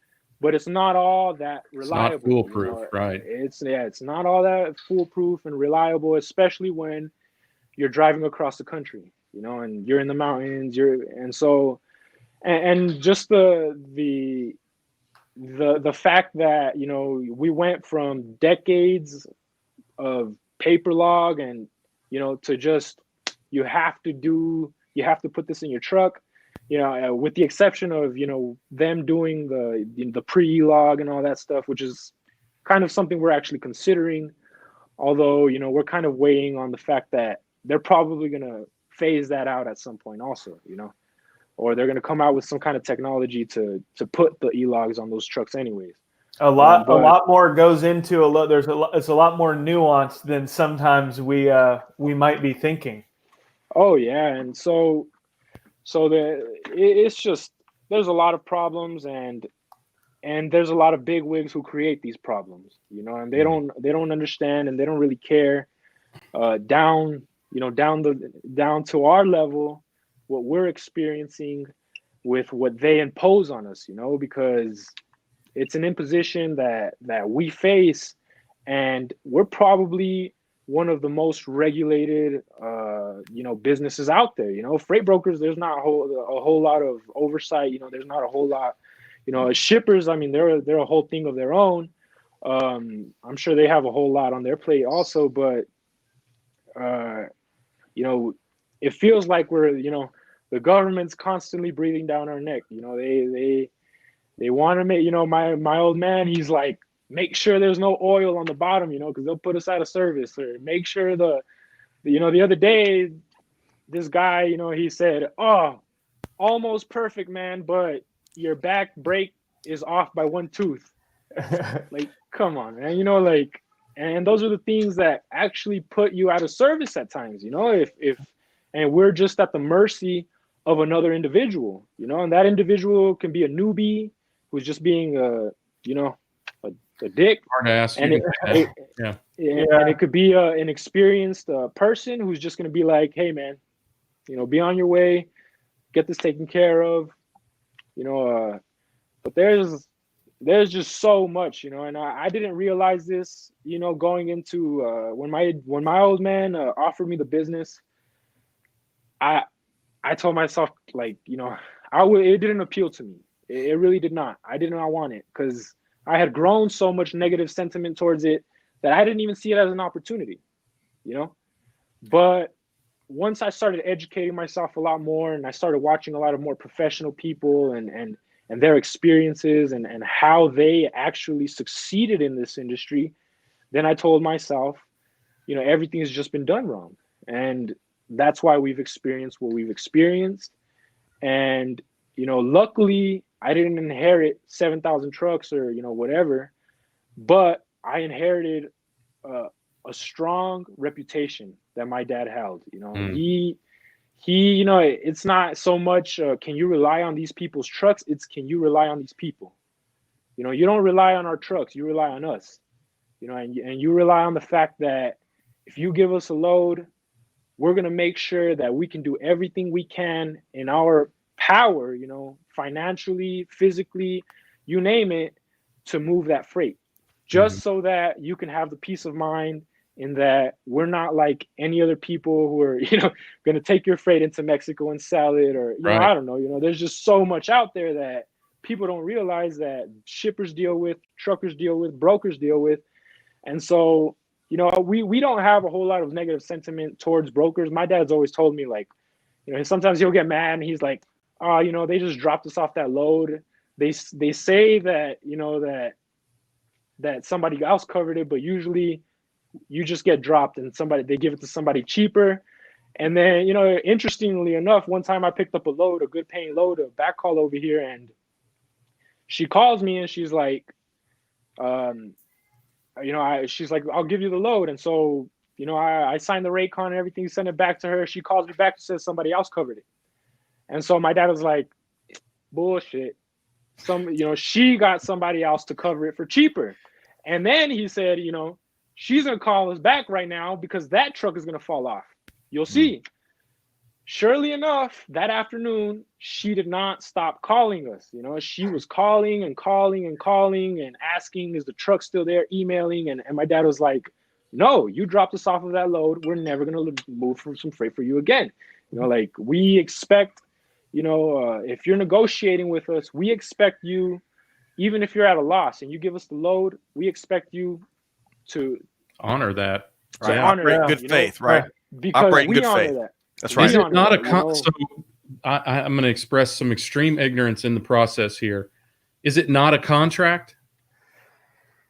but it's not all that reliable. It's not foolproof, you know? Right? It's not all that foolproof and reliable, especially when you're driving across the country, you know, and you're in the mountains. And just the fact that, you know, we went from decades of paper log and, you know, to just you have to put this in your truck, you know, with the exception of, you know, them doing the pre-log and all that stuff, which is kind of something we're actually considering, although, you know, we're kind of waiting on the fact that they're probably going to phase that out at some point also, you know, or they're going to come out with some kind of technology to put the e-logs on those trucks anyways. A lot more goes into it's a lot more nuanced than sometimes we might be thinking. Oh yeah, and so it's just, there's a lot of problems, and there's a lot of big wigs who create these problems, you know, and they don't understand, and they don't really care down to our level, what we're experiencing with what they impose on us, you know, because it's an imposition that we face, and we're probably one of the most regulated, you know, businesses out there. You know, freight brokers, there's not a whole lot of oversight. You know, there's not a whole lot. You know, shippers, I mean, they're a whole thing of their own. I'm sure they have a whole lot on their plate also, but you know, it feels like we're, you know, the government's constantly breathing down our neck. You know, they want to make, you know, my old man, he's like, make sure there's no oil on the bottom, you know, because they'll put us out of service, or make sure you know, the other day, this guy, you know, he said, "Oh, almost perfect, man, but your back brake is off by one tooth." Like, come on, man, you know, like, and those are the things that actually put you out of service at times, you know, and we're just at the mercy of another individual, you know, and that individual can be a newbie who's just being you know, a dick, hard ass, and it could be an experienced person who's just going to be like, "Hey man, you know, be on your way, get this taken care of," you know, but there's just so much, you know, and I didn't realize this, you know, going into when my old man offered me the business. I told myself, like, you know, it didn't appeal to me. It really did not. I did not want it, because I had grown so much negative sentiment towards it that I didn't even see it as an opportunity, you know. But once I started educating myself a lot more, and I started watching a lot of more professional people and their experiences and how they actually succeeded in this industry, then I told myself, you know, everything has just been done wrong. And that's why we've experienced what we've experienced. And, you know, luckily I didn't inherit 7,000 trucks or, you know, whatever, but I inherited a strong reputation that my dad held. You know, he, you know, it's not so much can you rely on these people's trucks? It's can you rely on these people? You know, you don't rely on our trucks, you rely on us. You know, and you rely on the fact that if you give us a load, we're going to make sure that we can do everything we can in our power, you know, financially, physically, you name it, to move that freight, just so that you can have the peace of mind in that we're not like any other people who are, you know, going to take your freight into Mexico and sell it, or, you know, I don't know, you know, there's just so much out there that people don't realize that shippers deal with, truckers deal with, brokers deal with. And so, you know, we don't have a whole lot of negative sentiment towards brokers. My dad's always told me, like, you know, sometimes he'll get mad and he's like, oh, you know, they just dropped us off that load. They say that, you know, that somebody else covered it, but usually you just get dropped and they give it to somebody cheaper. And then, you know, interestingly enough, one time I picked up a load, a good paying load, a backhaul over here, and she calls me and she's like, you know, she's like, I'll give you the load. And so, you know, I signed the rate con and everything, sent it back to her. She calls me back and says somebody else covered it. And so my dad was like, bullshit. You know, she got somebody else to cover it for cheaper. And then he said, you know, she's going to call us back right now because that truck is going to fall off. You'll see. Surely enough, that afternoon, she did not stop calling us. You know, she was calling and calling and calling and asking, is the truck still there? Emailing. And my dad was like, no, you dropped us off of that load. We're never going to move from some freight for you again. You know, like, we expect, you know, if you're negotiating with us, we expect you, even if you're at a loss and you give us the load, we expect you to honor that. Right. Operate in good faith, right? Because operate in we good honor faith. that. That's right. Is it not so I'm going to express some extreme ignorance in the process here. Is it not a contract?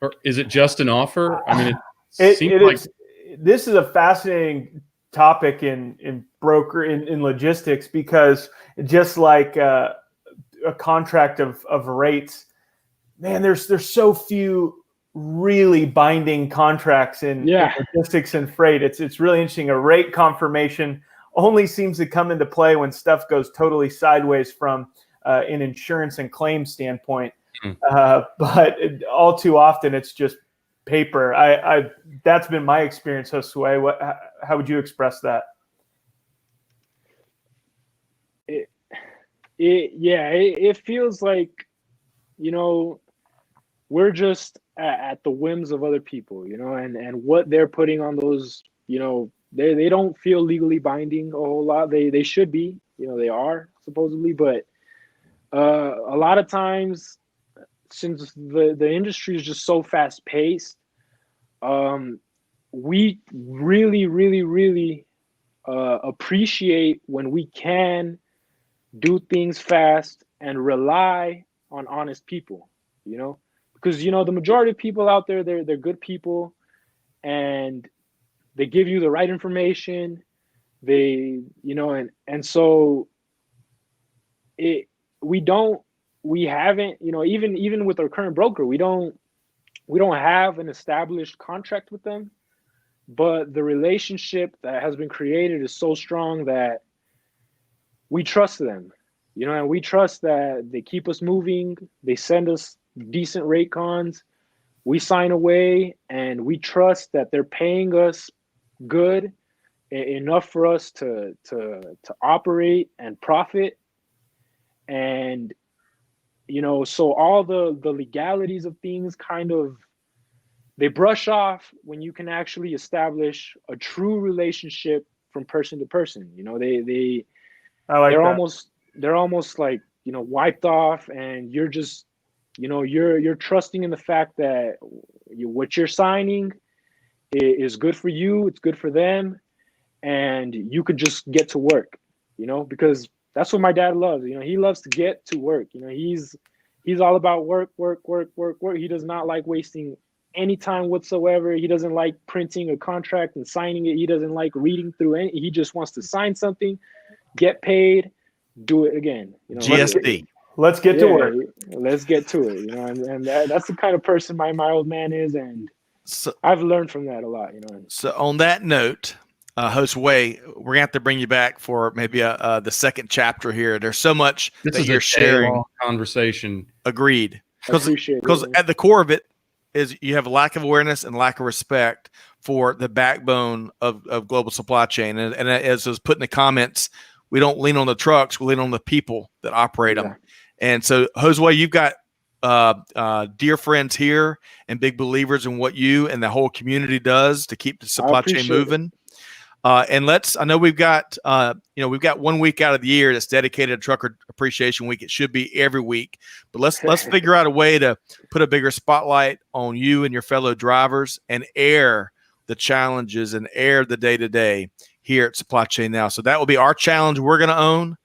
Or is it just an offer? I mean, this is a fascinating topic in logistics, because just like a contract of rates, man, there's so few really binding contracts in logistics and freight. It's really interesting. A rate confirmation only seems to come into play when stuff goes totally sideways from an insurance and claim standpoint. But all too often it's just paper. I that's been my experience, Josue. How would you express that? It feels like, you know, we're just at the whims of other people, you know, and what they're putting on those, you know, they don't feel legally binding a whole lot. They should be, you know, they are supposedly, but a lot of times, since the industry is just so fast paced, we really appreciate when we can do things fast and rely on honest people, you know, because, you know, the majority of people out there, they're good people, and they give you the right information. They, you know, and so we haven't, you know, even with our current broker, we don't have an established contract with them, but the relationship that has been created is so strong that we trust them, you know, and we trust that they keep us moving. They send us decent rate cons. We sign away, and we trust that they're paying us good enough for us to operate and profit. And, you know, so all the legalities of things kind of, they brush off when you can actually establish a true relationship from person to person. You know, they're almost like, you know, wiped off, and you're just, you know, you're trusting in the fact that what you're signing is good for you, it's good for them, and you could just get to work, you know, because that's what my dad loves. You know, he loves to get to work. You know, he's all about work. He does not like wasting any time whatsoever. He doesn't like printing a contract and signing it. He doesn't like reading through he just wants to sign something, get paid, do it again. You know, GSD. Let's get to work. Let's get to it. And that's the kind of person my old man is, and So, I've learned from that a lot. So on that note, Josue, we're gonna have to bring you back for maybe the second chapter here. There's so much that you're sharing. Conversation. Agreed. Because it. at the core of it is you have a lack of awareness and lack of respect for the backbone of global supply chain. And as was put in the comments, we don't lean on the trucks, we lean on the people that operate them. And so, Josue, you've got dear friends here and big believers in what you and the whole community does to keep the supply chain moving. And I know we've got 1 week out of the year that's dedicated to Trucker Appreciation Week. It should be every week, but let's figure out a way to put a bigger spotlight on you and your fellow drivers and air the challenges and air the day-to-day here at Supply Chain Now. So that will be our challenge we're going to own,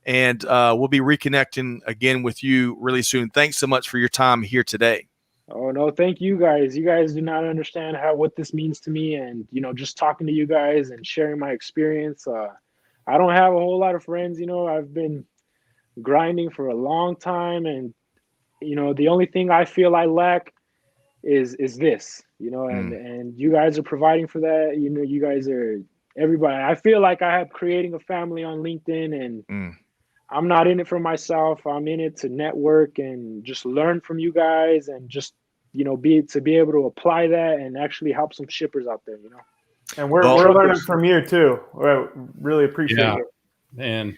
and we'll be reconnecting again with you really soon. Thanks so much for your time here today. Oh, no, thank you guys. You guys do not understand what this means to me. And, just talking to you guys and sharing my experience. I don't have a whole lot of friends. I've been grinding for a long time. And, the only thing I feel I lack is this, and you guys are providing for that. You guys are everybody. I feel like I have creating a family on LinkedIn, and I'm not in it for myself. I'm in it to network and just learn from you guys, and just be able to apply that and actually help some shippers out there. And we're learning from you too. We really appreciate it. And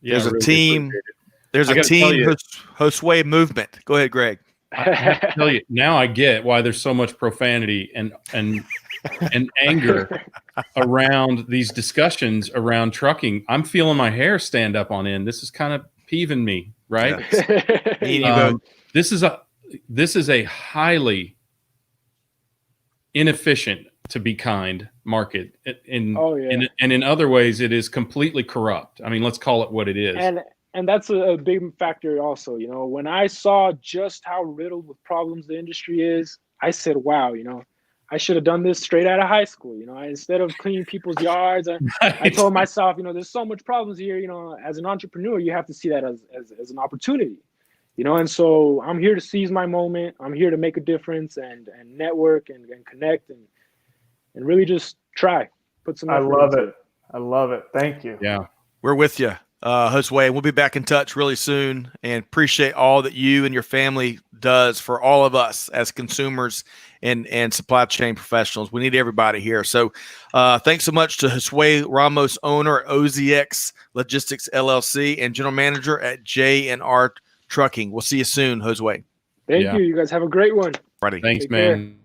there's a team. There's a team Josue movement. Go ahead, Greg. I have to tell you, now I get why there's so much profanity and anger around these discussions around trucking. I'm feeling my hair stand up on end. This is kind of peeving me, right? Yeah. This is a highly inefficient, to be kind, market. And in other ways, it is completely corrupt. I mean, let's call it what it is. And that's a big factor also. When I saw just how riddled with problems the industry is, I said, wow, I should have done this straight out of high school. Instead of cleaning people's yards, I told myself, there's so much problems here. As an entrepreneur, you have to see that as an opportunity. And so I'm here to seize my moment. I'm here to make a difference and network and connect and really just try. Put some effort into it. I love it. Thank you. Yeah. We're with you, Josue. We'll be back in touch really soon, and appreciate all that you and your family does for all of us as consumers and supply chain professionals. We need everybody here. So thanks so much to Josue Ramos, owner at OzX Logistics LLC and general manager at J&R Trucking. We'll see you soon, Josue. Thank you. You guys have a great one. Ready. Thanks, man.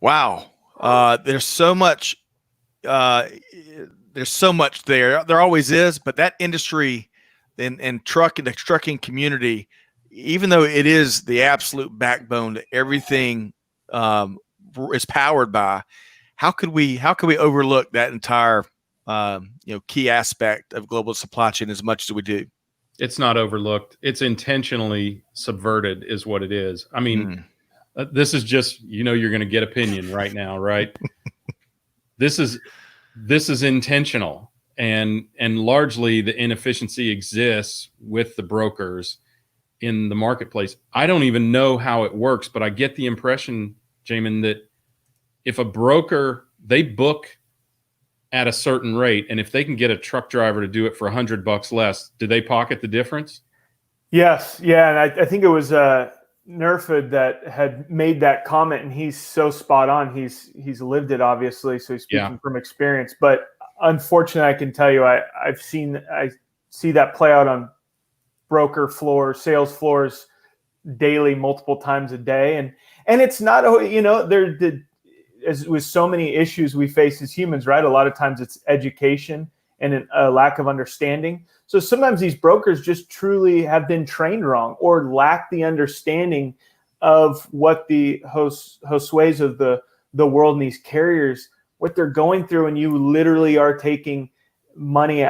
Wow. There's so much. There's so much there. There always is, but that industry and the trucking community, even though it is the absolute backbone that everything is powered by, how could we overlook that entire key aspect of global supply chain as much as we do? It's not overlooked. It's intentionally subverted is what it is. I mean, this is just, you're going to get opinion right now, right? This is intentional, and largely the inefficiency exists with the brokers in the marketplace. I don't even know how it works, but I get the impression, Jamin, that if a broker, they book at a certain rate, and if they can get a truck driver to do it for $100 less, do they pocket the difference? Yes. Yeah. And I think it was Nerfed that had made that comment, and he's so spot on. He's lived it, obviously, so he's speaking from experience. But unfortunately, I can tell you, I see that play out on broker floors, sales floors daily, multiple times a day, and it's not, as with so many issues we face as humans, right? A lot of times it's education and a lack of understanding. So sometimes these brokers just truly have been trained wrong or lack the understanding of what the Josues of the world and these carriers, what they're going through, and you literally are taking money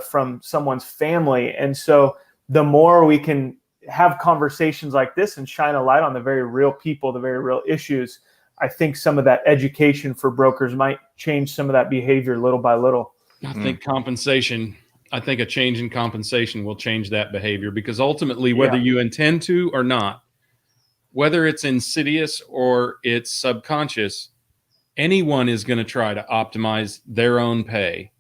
from someone's family. And so the more we can have conversations like this and shine a light on the very real people, the very real issues, I think some of that education for brokers might change some of that behavior little by little. I think compensation I think a change in compensation will change that behavior, because ultimately, whether you intend to or not, whether it's insidious or it's subconscious, anyone is going to try to optimize their own pay.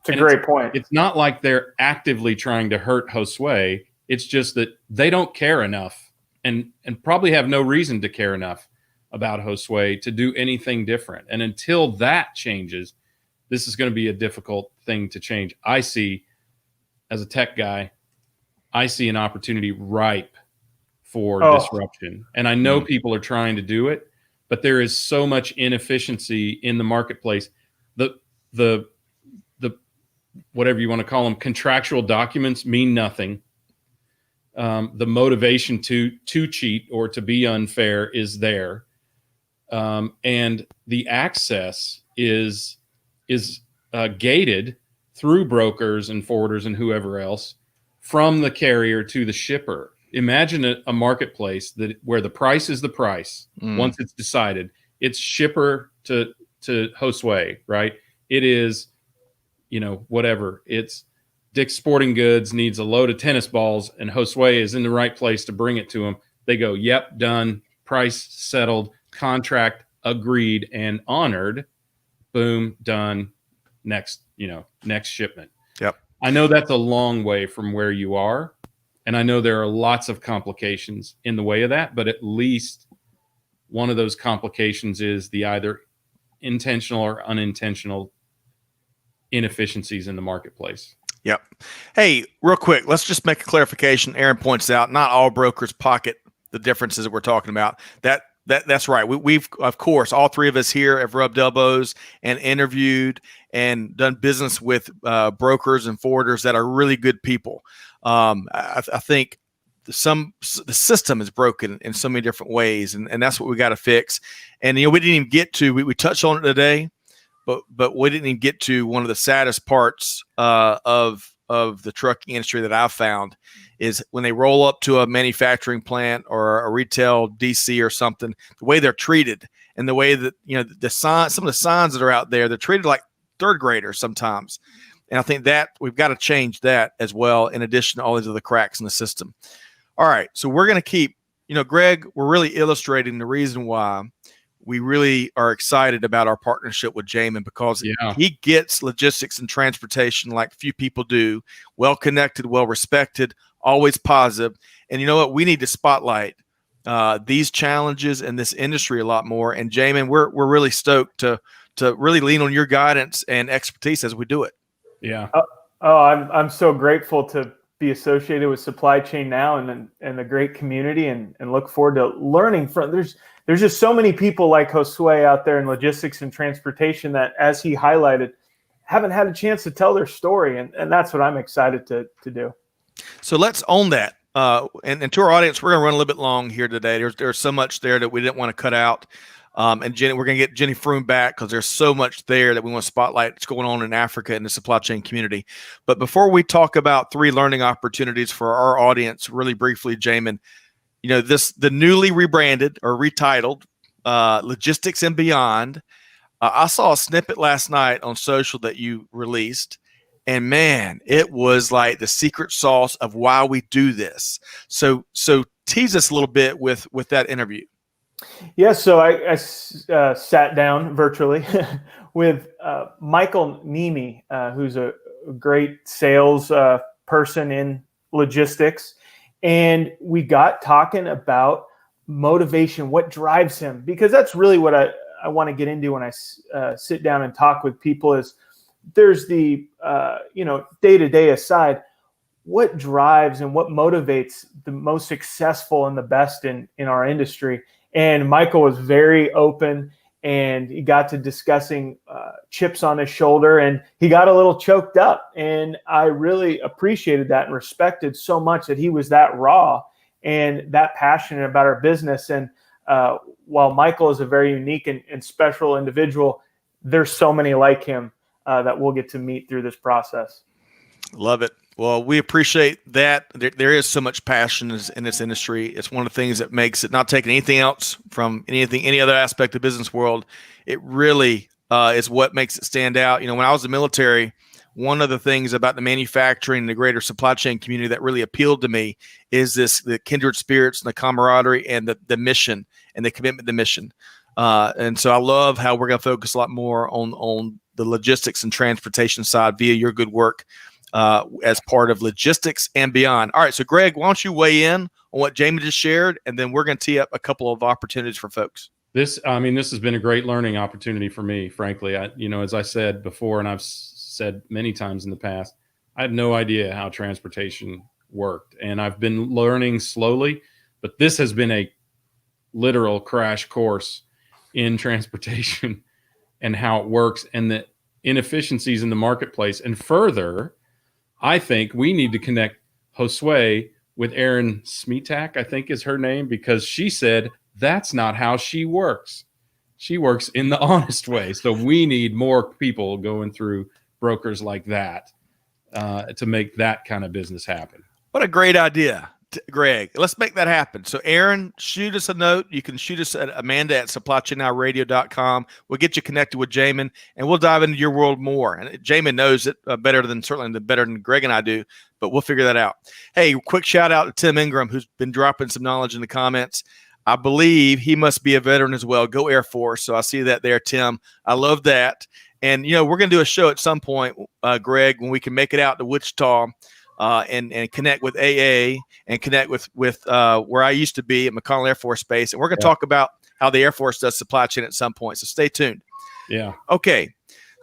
It's a great point. It's not like they're actively trying to hurt Josue. It's just that they don't care enough and probably have no reason to care enough about Josue to do anything different. And until that changes, this is going to be a difficult thing to change. I see, as a tech guy, I see an opportunity ripe for disruption. And I know people are trying to do it, but there is so much inefficiency in the marketplace. The whatever you want to call them, contractual documents mean nothing. The motivation to cheat or to be unfair is there. And the access is gated through brokers and forwarders and whoever else from the carrier to the shipper. Imagine a marketplace where the price is the price. Once it's decided, it's shipper to Josue, right? It is, whatever. It's Dick's Sporting Goods needs a load of tennis balls, and Josue is in the right place to bring it to him. They go, yep, done. Price settled. Contract agreed and honored. Boom, done. Next shipment. Yep. I know that's a long way from where you are, and I know there are lots of complications in the way of that, but at least one of those complications is the either intentional or unintentional inefficiencies in the marketplace. Yep. Hey, real quick, let's just make a clarification. Aaron points out not all brokers pocket the differences that we're talking about. That's right. We've, of course, all three of us here have rubbed elbows and interviewed and done business with brokers and forwarders that are really good people. I think the system is broken in so many different ways, and that's what we got to fix. And we didn't even get to. We touched on it today, but we didn't even get to one of the saddest parts of the trucking industry that I've found is when they roll up to a manufacturing plant or a retail DC or something, the way they're treated and the way that, some of the signs that are out there, they're treated like third graders sometimes. And I think that we've got to change that as well, in addition to all these other cracks in the system. All right. So we're going to keep, Greg, we're really illustrating the reason why we really are excited about our partnership with Jamin, because he gets logistics and transportation like few people do, well-connected, well-respected, always positive. And you know what? We need to spotlight these challenges in this industry a lot more. And Jamin, we're really stoked to really lean on your guidance and expertise as we do it. Yeah. I'm so grateful to be associated with Supply Chain Now and the great community, and look forward to learning from. There's just so many people like Josue out there in logistics and transportation that, as he highlighted, haven't had a chance to tell their story. And that's what I'm excited to do. So let's own that. And to our audience, we're going to run a little bit long here today. There's so much there that we didn't want to cut out. And Jenny, we're going to get Jenny Froome back because there's so much there that we want to spotlight. What's going on in Africa and the supply chain community. But before we talk about 3 learning opportunities for our audience, really briefly, Jamin, the newly rebranded or retitled Logistics and Beyond. I saw a snippet last night on social that you released, and man, it was like the secret sauce of why we do this. So tease us a little bit with that interview. Yeah, so I sat down virtually with Michael Nemi, who's a great sales person in logistics. And we got talking about motivation, what drives him, because that's really what I want to get into when I sit down and talk with people. Is there's the day-to-day aside, what drives and what motivates the most successful and the best in our industry. And Michael was very open, and he got to discussing chips on his shoulder, and he got a little choked up. And I really appreciated that and respected so much that he was that raw and that passionate about our business. And while Michael is a very unique and special individual, there's so many like him that we'll get to meet through this process. Love it. Well, we appreciate that. There is so much passion in this industry. It's one of the things that makes it, not taking anything else from any other aspect of the business world, it really is what makes it stand out. When I was in the military, one of the things about the manufacturing and the greater supply chain community that really appealed to me is the kindred spirits and the camaraderie and the mission and the commitment to mission. And so I love how we're going to focus a lot more on the logistics and transportation side via your good work as part of logistics and beyond. All right, so Greg, why don't you weigh in on what Jamin just shared, and then we're going to tee up a couple of opportunities for folks. This has been a great learning opportunity for me, frankly. As I said before, and I've said many times in the past, I had no idea how transportation worked, and I've been learning slowly, but this has been a literal crash course in transportation and how it works and the inefficiencies in the marketplace. And further, I think we need to connect Josue with Erin Smetak, I think is her name, because she said that's not how she works. She works in the honest way. So we need more people going through brokers like that to make that kind of business happen. What a great idea, Greg. Let's make that happen. So Erin, shoot us a note. You can shoot us at Amanda@supplychainowradio.com. We'll get you connected with Jamin, and we'll dive into your world more. And Jamin knows it better than Greg and I do, but we'll figure that out. Hey, quick shout out to Tim Ingram, who's been dropping some knowledge in the comments. I believe he must be a veteran as well. Go Air Force. So I see that there, Tim. I love that. And, we're going to do a show at some point, Greg, when we can make it out to Wichita and connect with AA and connect with where I used to be at McConnell Air Force Base. And we're going to talk about how the Air Force does supply chain at some point. So stay tuned. Yeah. Okay.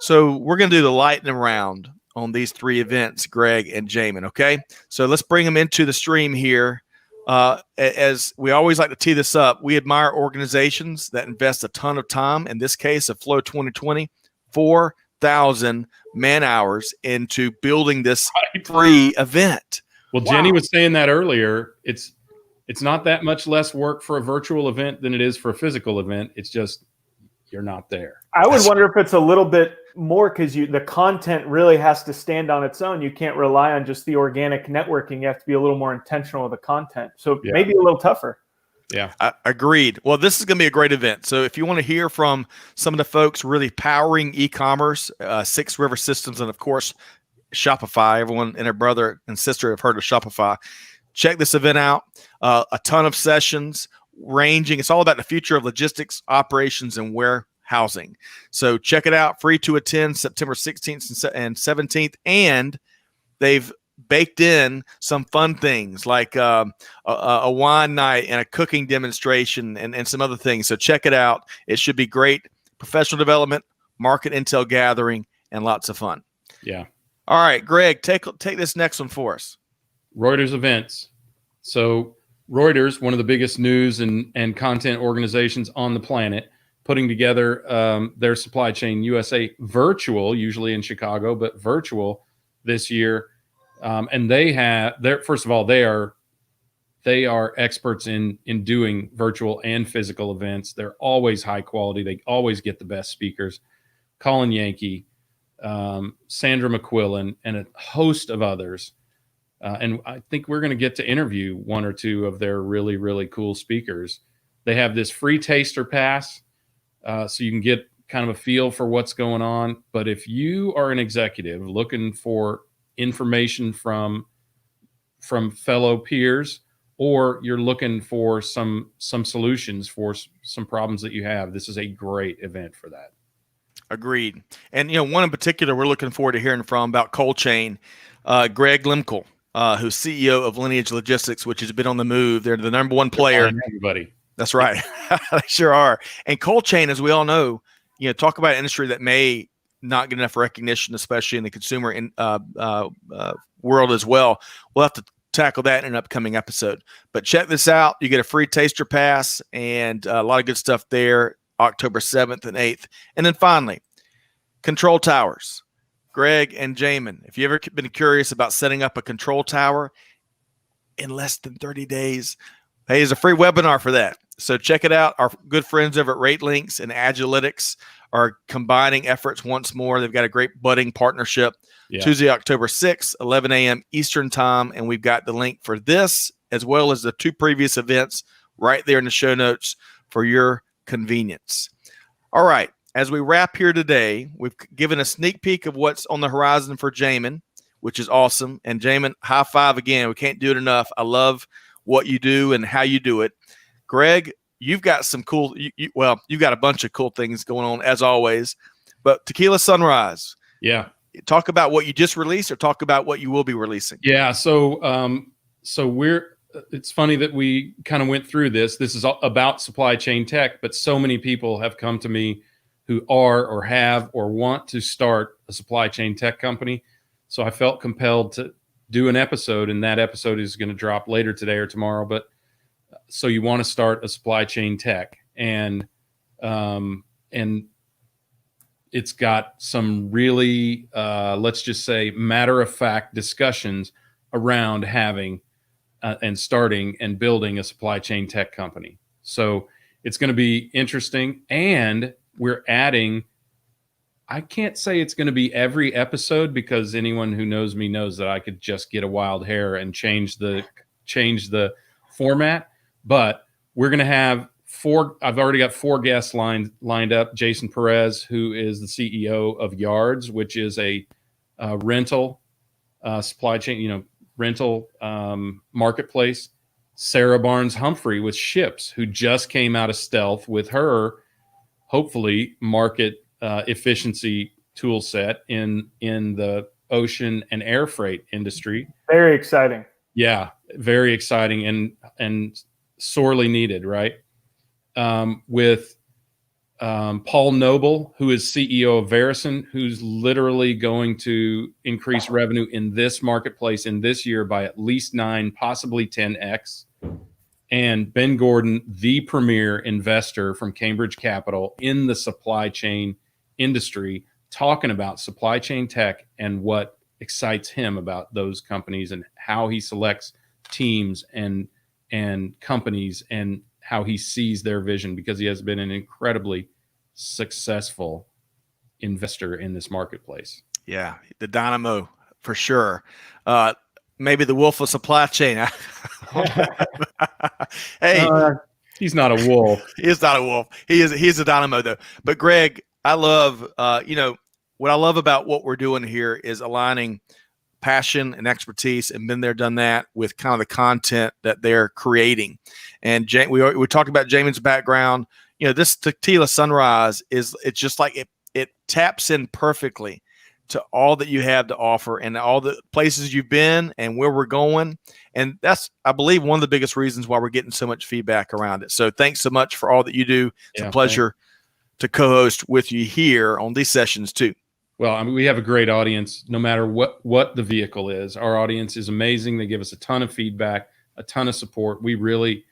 So we're going to do the lightning round on these three events, Greg and Jamin. Okay. So let's bring them into the stream here. As we always like to tee this up, we admire organizations that invest a ton of time. In this case of Flow 2020, 4,000 man hours into building this free event. Well, wow. Jenny was saying that earlier. It's not that much less work for a virtual event than it is for a physical event. It's just you're not there. I would wonder if it's a little bit more because the content really has to stand on its own. You can't rely on just the organic networking. You have to be a little more intentional with the content. So maybe a little tougher. Yeah, agreed. Well, this is going to be a great event. So if you want to hear from some of the folks really powering e-commerce, Six River Systems, and of course, Shopify, everyone and their brother and sister have heard of Shopify. Check this event out. A ton of sessions ranging. It's all about the future of logistics, operations, and warehousing. So check it out. Free to attend September 16th and 17th. And they've baked in some fun things like a wine night and a cooking demonstration and some other things. So check it out. It should be great. Professional development, market intel gathering, and lots of fun. Yeah. All right, Greg, take this next one for us. Reuters events. So Reuters, one of the biggest news and content organizations on the planet, putting together their Supply Chain USA virtual, usually in Chicago, but virtual this year. And they have first of all, they are experts in doing virtual and physical events. They're always high quality. They always get the best speakers. Colin Yankee, Sandra McQuillan, and a host of others. And I think we're going to get to interview one or two of their really, really cool speakers. They have this free taster pass, so you can get kind of a feel for what's going on. But if you are an executive looking for information from fellow peers, or you're looking for some solutions for some problems that you have, this is a great event for that. Agreed. And one in particular we're looking forward to hearing from about cold chain, Greg Lemkel, who's CEO of Lineage Logistics, which has been on the move. They're the number one player. Everybody. That's right. They sure are. And cold chain, as we all know, talk about an industry that may not get enough recognition, especially in the consumer world as well. We'll have to tackle that in an upcoming episode. But check this out. You get a free taster pass and a lot of good stuff there, October 7th and 8th. And then finally, control towers. Greg and Jamin, if you've ever been curious about setting up a control tower in less than 30 days, hey, there's a free webinar for that. So check it out. Our good friends over at RateLinks and Agilytics are combining efforts once more. They've got a great budding partnership. Yeah. Tuesday, October 6th, 11 a.m. Eastern time. And we've got the link for this as well as the two previous events right there in the show notes for your convenience. All right. as we wrap here today, we've given a sneak peek of what's on the horizon for Jamin, which is awesome. And Jamin, high five again. We can't do it enough. I love what you do and how you do it. Greg, you've got some cool, you've got a bunch of cool things going on as always, but TECHuila Sunrise. Yeah. Talk about what you just released or talk about what you will be releasing. Yeah. So it's funny that we kind of went through this. This is about supply chain tech, but so many people have come to me who are or have or want to start a supply chain tech company. So I felt compelled to do an episode, and that episode is going to drop later today or tomorrow. But so you want to start a supply chain tech, and it's got some really, let's just say, matter of fact discussions around having and starting and building a supply chain tech company. So it's going to be interesting, and we're adding. I can't say it's going to be every episode, because anyone who knows me knows that I could just get a wild hair and change the format. But we're going to have 4. I've already got 4 guests lined up. Jason Perez, who is the CEO of Yards, which is a rental supply chain, rental marketplace. Sarah Barnes Humphrey with Ships, who just came out of stealth with her, hopefully, market efficiency tool set in the ocean and air freight industry. Very exciting. Yeah, very exciting and sorely needed, right? With Paul Noble, who is CEO of Verison, who's literally going to increase revenue in this marketplace in this year by at least 9, possibly 10x. And Ben Gordon, the premier investor from Cambridge Capital in the supply chain industry, talking about supply chain tech and what excites him about those companies and how he selects teams and companies and how he sees their vision, because he has been an incredibly successful investor in this marketplace. Yeah, the dynamo for sure. Maybe the wolf of supply chain. Hey, he's not a wolf. He is not a wolf. He is a dynamo though. But Greg, I love what I love about what we're doing here is aligning passion and expertise and been there, done that with kind of the content that they're creating. And we talked about Jamin's background. This TECHuila Sunrise it's just like it taps in perfectly to all that you have to offer and all the places you've been and where we're going. And that's, I believe, one of the biggest reasons why we're getting so much feedback around it. So thanks so much for all that you do. It's a pleasure to co-host with you here on these sessions too. Well, I mean, we have a great audience, no matter what the vehicle is. Our audience is amazing. They give us a ton of feedback, a ton of support. We really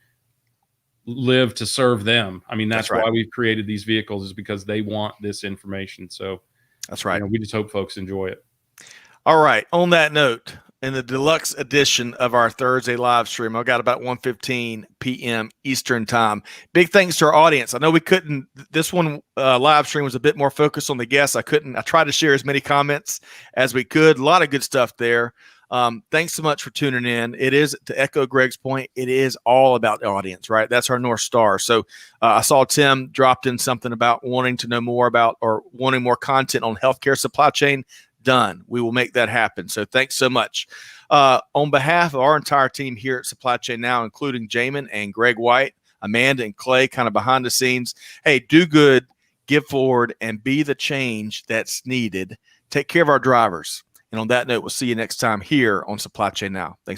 live to serve them. I mean, that's right. Why we've created these vehicles, is because they want this information. So that's right. We just hope folks enjoy it. All right. On that note, in the deluxe edition of our Thursday live stream, I got about 1:15 p.m. Eastern time. Big thanks to our audience. I know we couldn't, this one live stream was a bit more focused on the guests. I tried to share as many comments as we could. A lot of good stuff there. Thanks so much for tuning in. It is, to echo Greg's point, it is all about the audience, right? That's our North Star. So I saw Tim dropped in something about wanting to know more about or wanting more content on healthcare supply chain. Done. We will make that happen. So thanks so much. On behalf of our entire team here at Supply Chain Now, including Jamin and Greg White, Amanda and Clay, kind of behind the scenes. Hey, do good, give forward, and be the change that's needed. Take care of our drivers. And on that note, we'll see you next time here on Supply Chain Now. Thanks, everybody.